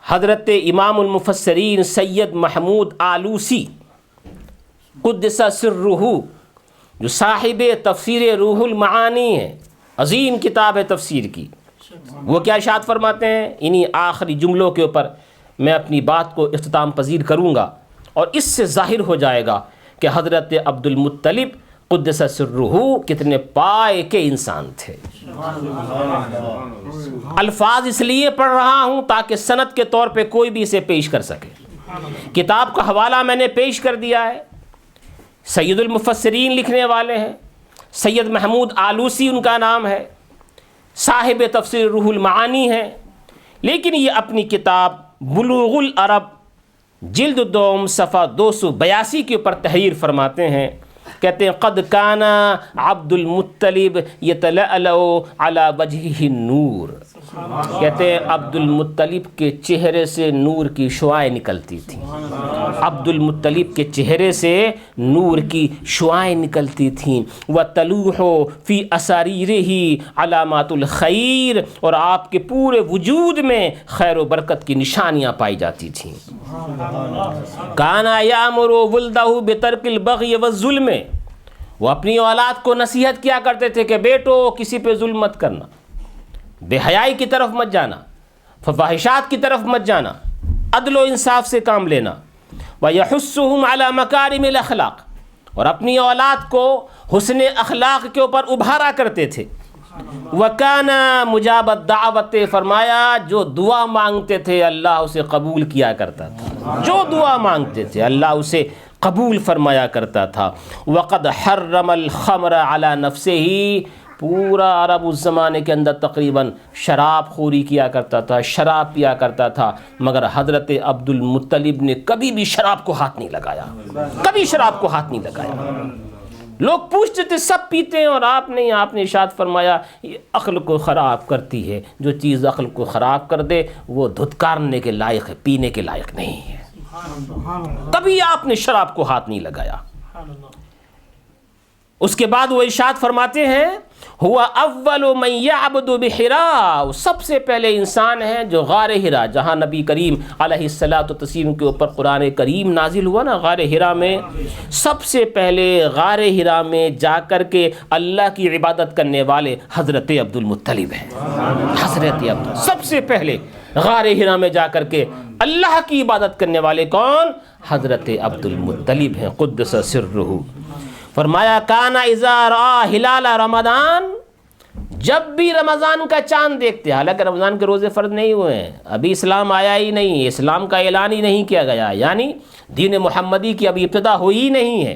حضرت امام المفسرین سید محمود آلوسی قدس سرہ، جو صاحب تفسیر روح المعانی ہے، عظیم کتاب ہے تفسیر کی، وہ کیا ارشاد فرماتے ہیں؟ انہی آخری جملوں کے اوپر میں اپنی بات کو اختتام پذیر کروں گا، اور اس سے ظاہر ہو جائے گا کہ حضرت عبد المطلب قدس سرہ کتنے پائے کے انسان تھے۔ الفاظ اس لیے پڑھ رہا ہوں تاکہ سند کے طور پہ کوئی بھی اسے پیش کر سکے۔ کتاب کا حوالہ میں نے پیش کر دیا ہے، سید المفسرین لکھنے والے ہیں، سید محمود آلوسی ان کا نام ہے، صاحب تفسیر روح المعانی ہے، لیکن یہ اپنی کتاب بلوغ العرب جلد دوم صفحہ 282 کے اوپر تحریر فرماتے ہیں، کہتے ہیں قد کان عبد المطلب یتلألأ علی وجہہ النور، کہتے ہیں عبد المطلب کے چہرے سے نور کی شعائیں نکلتی تھیں، عبد المطلب کے چہرے سے نور کی شعائیں نکلتی تھیں، وتلوح فی اساریرہ علامات الخیر، اور آپ کے پورے وجود میں خیر و برکت کی نشانیاں پائی جاتی تھیں۔ کان یامر ولدہ بترک البغی والظلم، وہ اپنی اولاد کو نصیحت کیا کرتے تھے کہ بیٹو کسی پہ ظلم مت کرنا، بے حیائی کی طرف مت جانا، فواحشات کی طرف مت جانا، عدل و انصاف سے کام لینا، وَيَحُثُّهُمْ عَلَى مَكَارِمِ الْأَخْلَاقِ، اور اپنی اولاد کو حسن اخلاق کے اوپر ابھارا کرتے تھے۔ وَكَانَ مُجَابَ الدَّعْوَةِ، فرمایا جو دعا مانگتے تھے اللہ اسے قبول کیا کرتا تھا، جو دعا مانگتے تھے اللہ اسے قبول فرمایا کرتا تھا۔ وَقَدْ حَرَّمَ الْخَمْرَ عَلَى نَفْسِهِ، پورا عرب اس زمانے کے اندر تقریباً شراب خوری کیا کرتا تھا، شراب پیا کرتا تھا، مگر حضرت عبد المطلب نے کبھی بھی شراب کو ہاتھ نہیں لگایا، کبھی شراب کو ہاتھ نہیں لگایا۔ لوگ پوچھتے تھے سب پیتے ہیں اور آپ نہیں، آپ نے ارشاد فرمایا یہ عقل کو خراب کرتی ہے، جو چیز عقل کو خراب کر دے وہ دھتکارنے کے لائق ہے، پینے کے لائق نہیں ہے۔ کبھی آپ نے شراب کو ہاتھ نہیں لگایا۔ اس کے بعد وہ ارشاد فرماتے ہیں ہوا اول من یعبد بحراء، سب سے پہلے انسان ہیں جو غار حرا، جہاں نبی کریم علیہ الصلاۃ والتسلیم کے اوپر قرآن کریم نازل ہوا نا، غار حرا میں، سب سے پہلے غار حرا میں جا کر کے اللہ کی عبادت کرنے والے حضرت عبد المطلب ہیں۔ حضرت عبد سب سے پہلے غار حرا میں جا کر کے اللہ کی عبادت کرنے والے کون؟ حضرت عبد المطلب ہیں قدس سرہ۔ فرمایا کانا اذا رأى ہلال رمضان، جب بھی رمضان کا چاند دیکھتے، حالانکہ رمضان کے روزے فرض نہیں ہوئے ہیں، ابھی اسلام آیا ہی نہیں، اسلام کا اعلان ہی نہیں کیا گیا، یعنی دین محمدی کی ابھی ابتدا ہوئی ہی نہیں ہے،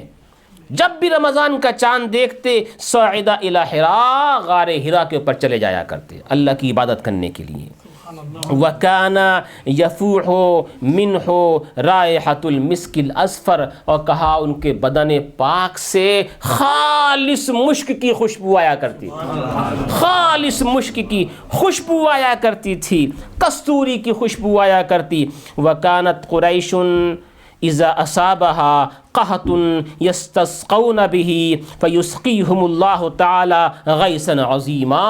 جب بھی رمضان کا چاند دیکھتے صعد الی حراء، غار حرا کے اوپر چلے جایا کرتے اللہ کی عبادت کرنے کے لیے۔ وَكَانَ يَفُوحُ مِنْهُ رَائِحَةُ الْمِسْكِ الْأَصْفَرِ، اور کہا ان کے بدن پاک سے خالص مشک کی خوشبو آیا کرتی تھی، خالص مشک کی خوشبو آیا کرتی تھی، کستوری کی خوشبو آیا کرتی۔ وَكَانَتْ قُرَيْشٌ اذا اصابها قحط يستسقون به فيسقيهم الله تعالى غيثا عظيما،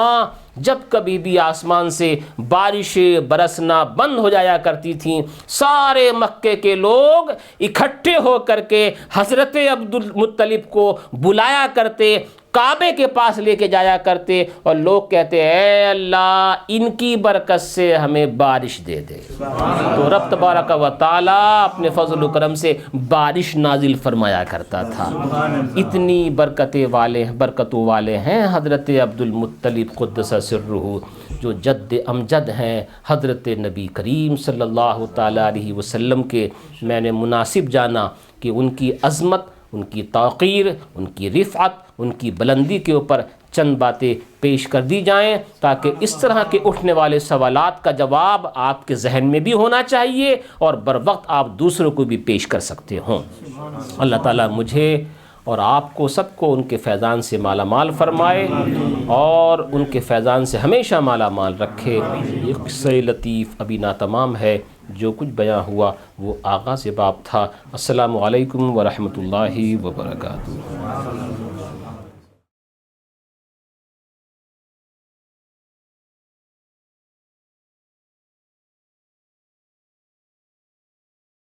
جب کبھی بھی آسمان سے بارشیں برسنا بند ہو جایا کرتی تھیں، سارے مکے کے لوگ اکٹھے ہو کر کے حضرت عبد المطلب کو بلایا کرتے، کعبے کے پاس لے کے جایا کرتے، اور لوگ کہتے اے اللہ ان کی برکت سے ہمیں بارش دے دے، تو رب تبارک و تعالیٰ اپنے فضل و کرم سے بارش نازل فرمایا کرتا تھا۔ اتنی برکتوں والے ہیں حضرت عبد المطلب قدس سرہ، جو جد امجد ہیں حضرت نبی کریم صلی اللہ تعالیٰ علیہ وسلم کے۔ میں نے مناسب جانا کہ ان کی عظمت، ان کی توقیر، ان کی رفعت، ان کی بلندی کے اوپر چند باتیں پیش کر دی جائیں، تاکہ اس طرح کے اٹھنے والے سوالات کا جواب آپ کے ذہن میں بھی ہونا چاہیے اور بر وقت آپ دوسروں کو بھی پیش کر سکتے ہوں۔ اللہ تعالیٰ مجھے اور آپ کو سب کو ان کے فیضان سے مالا مال فرمائے اور ان کے فیضان سے ہمیشہ مالا مال رکھے۔ یہ قصہ لطیف ابھی ناتمام ہے، جو کچھ بیان ہوا وہ آغاز باب تھا۔ السلام علیکم ورحمۃ اللہ وبرکاتہ۔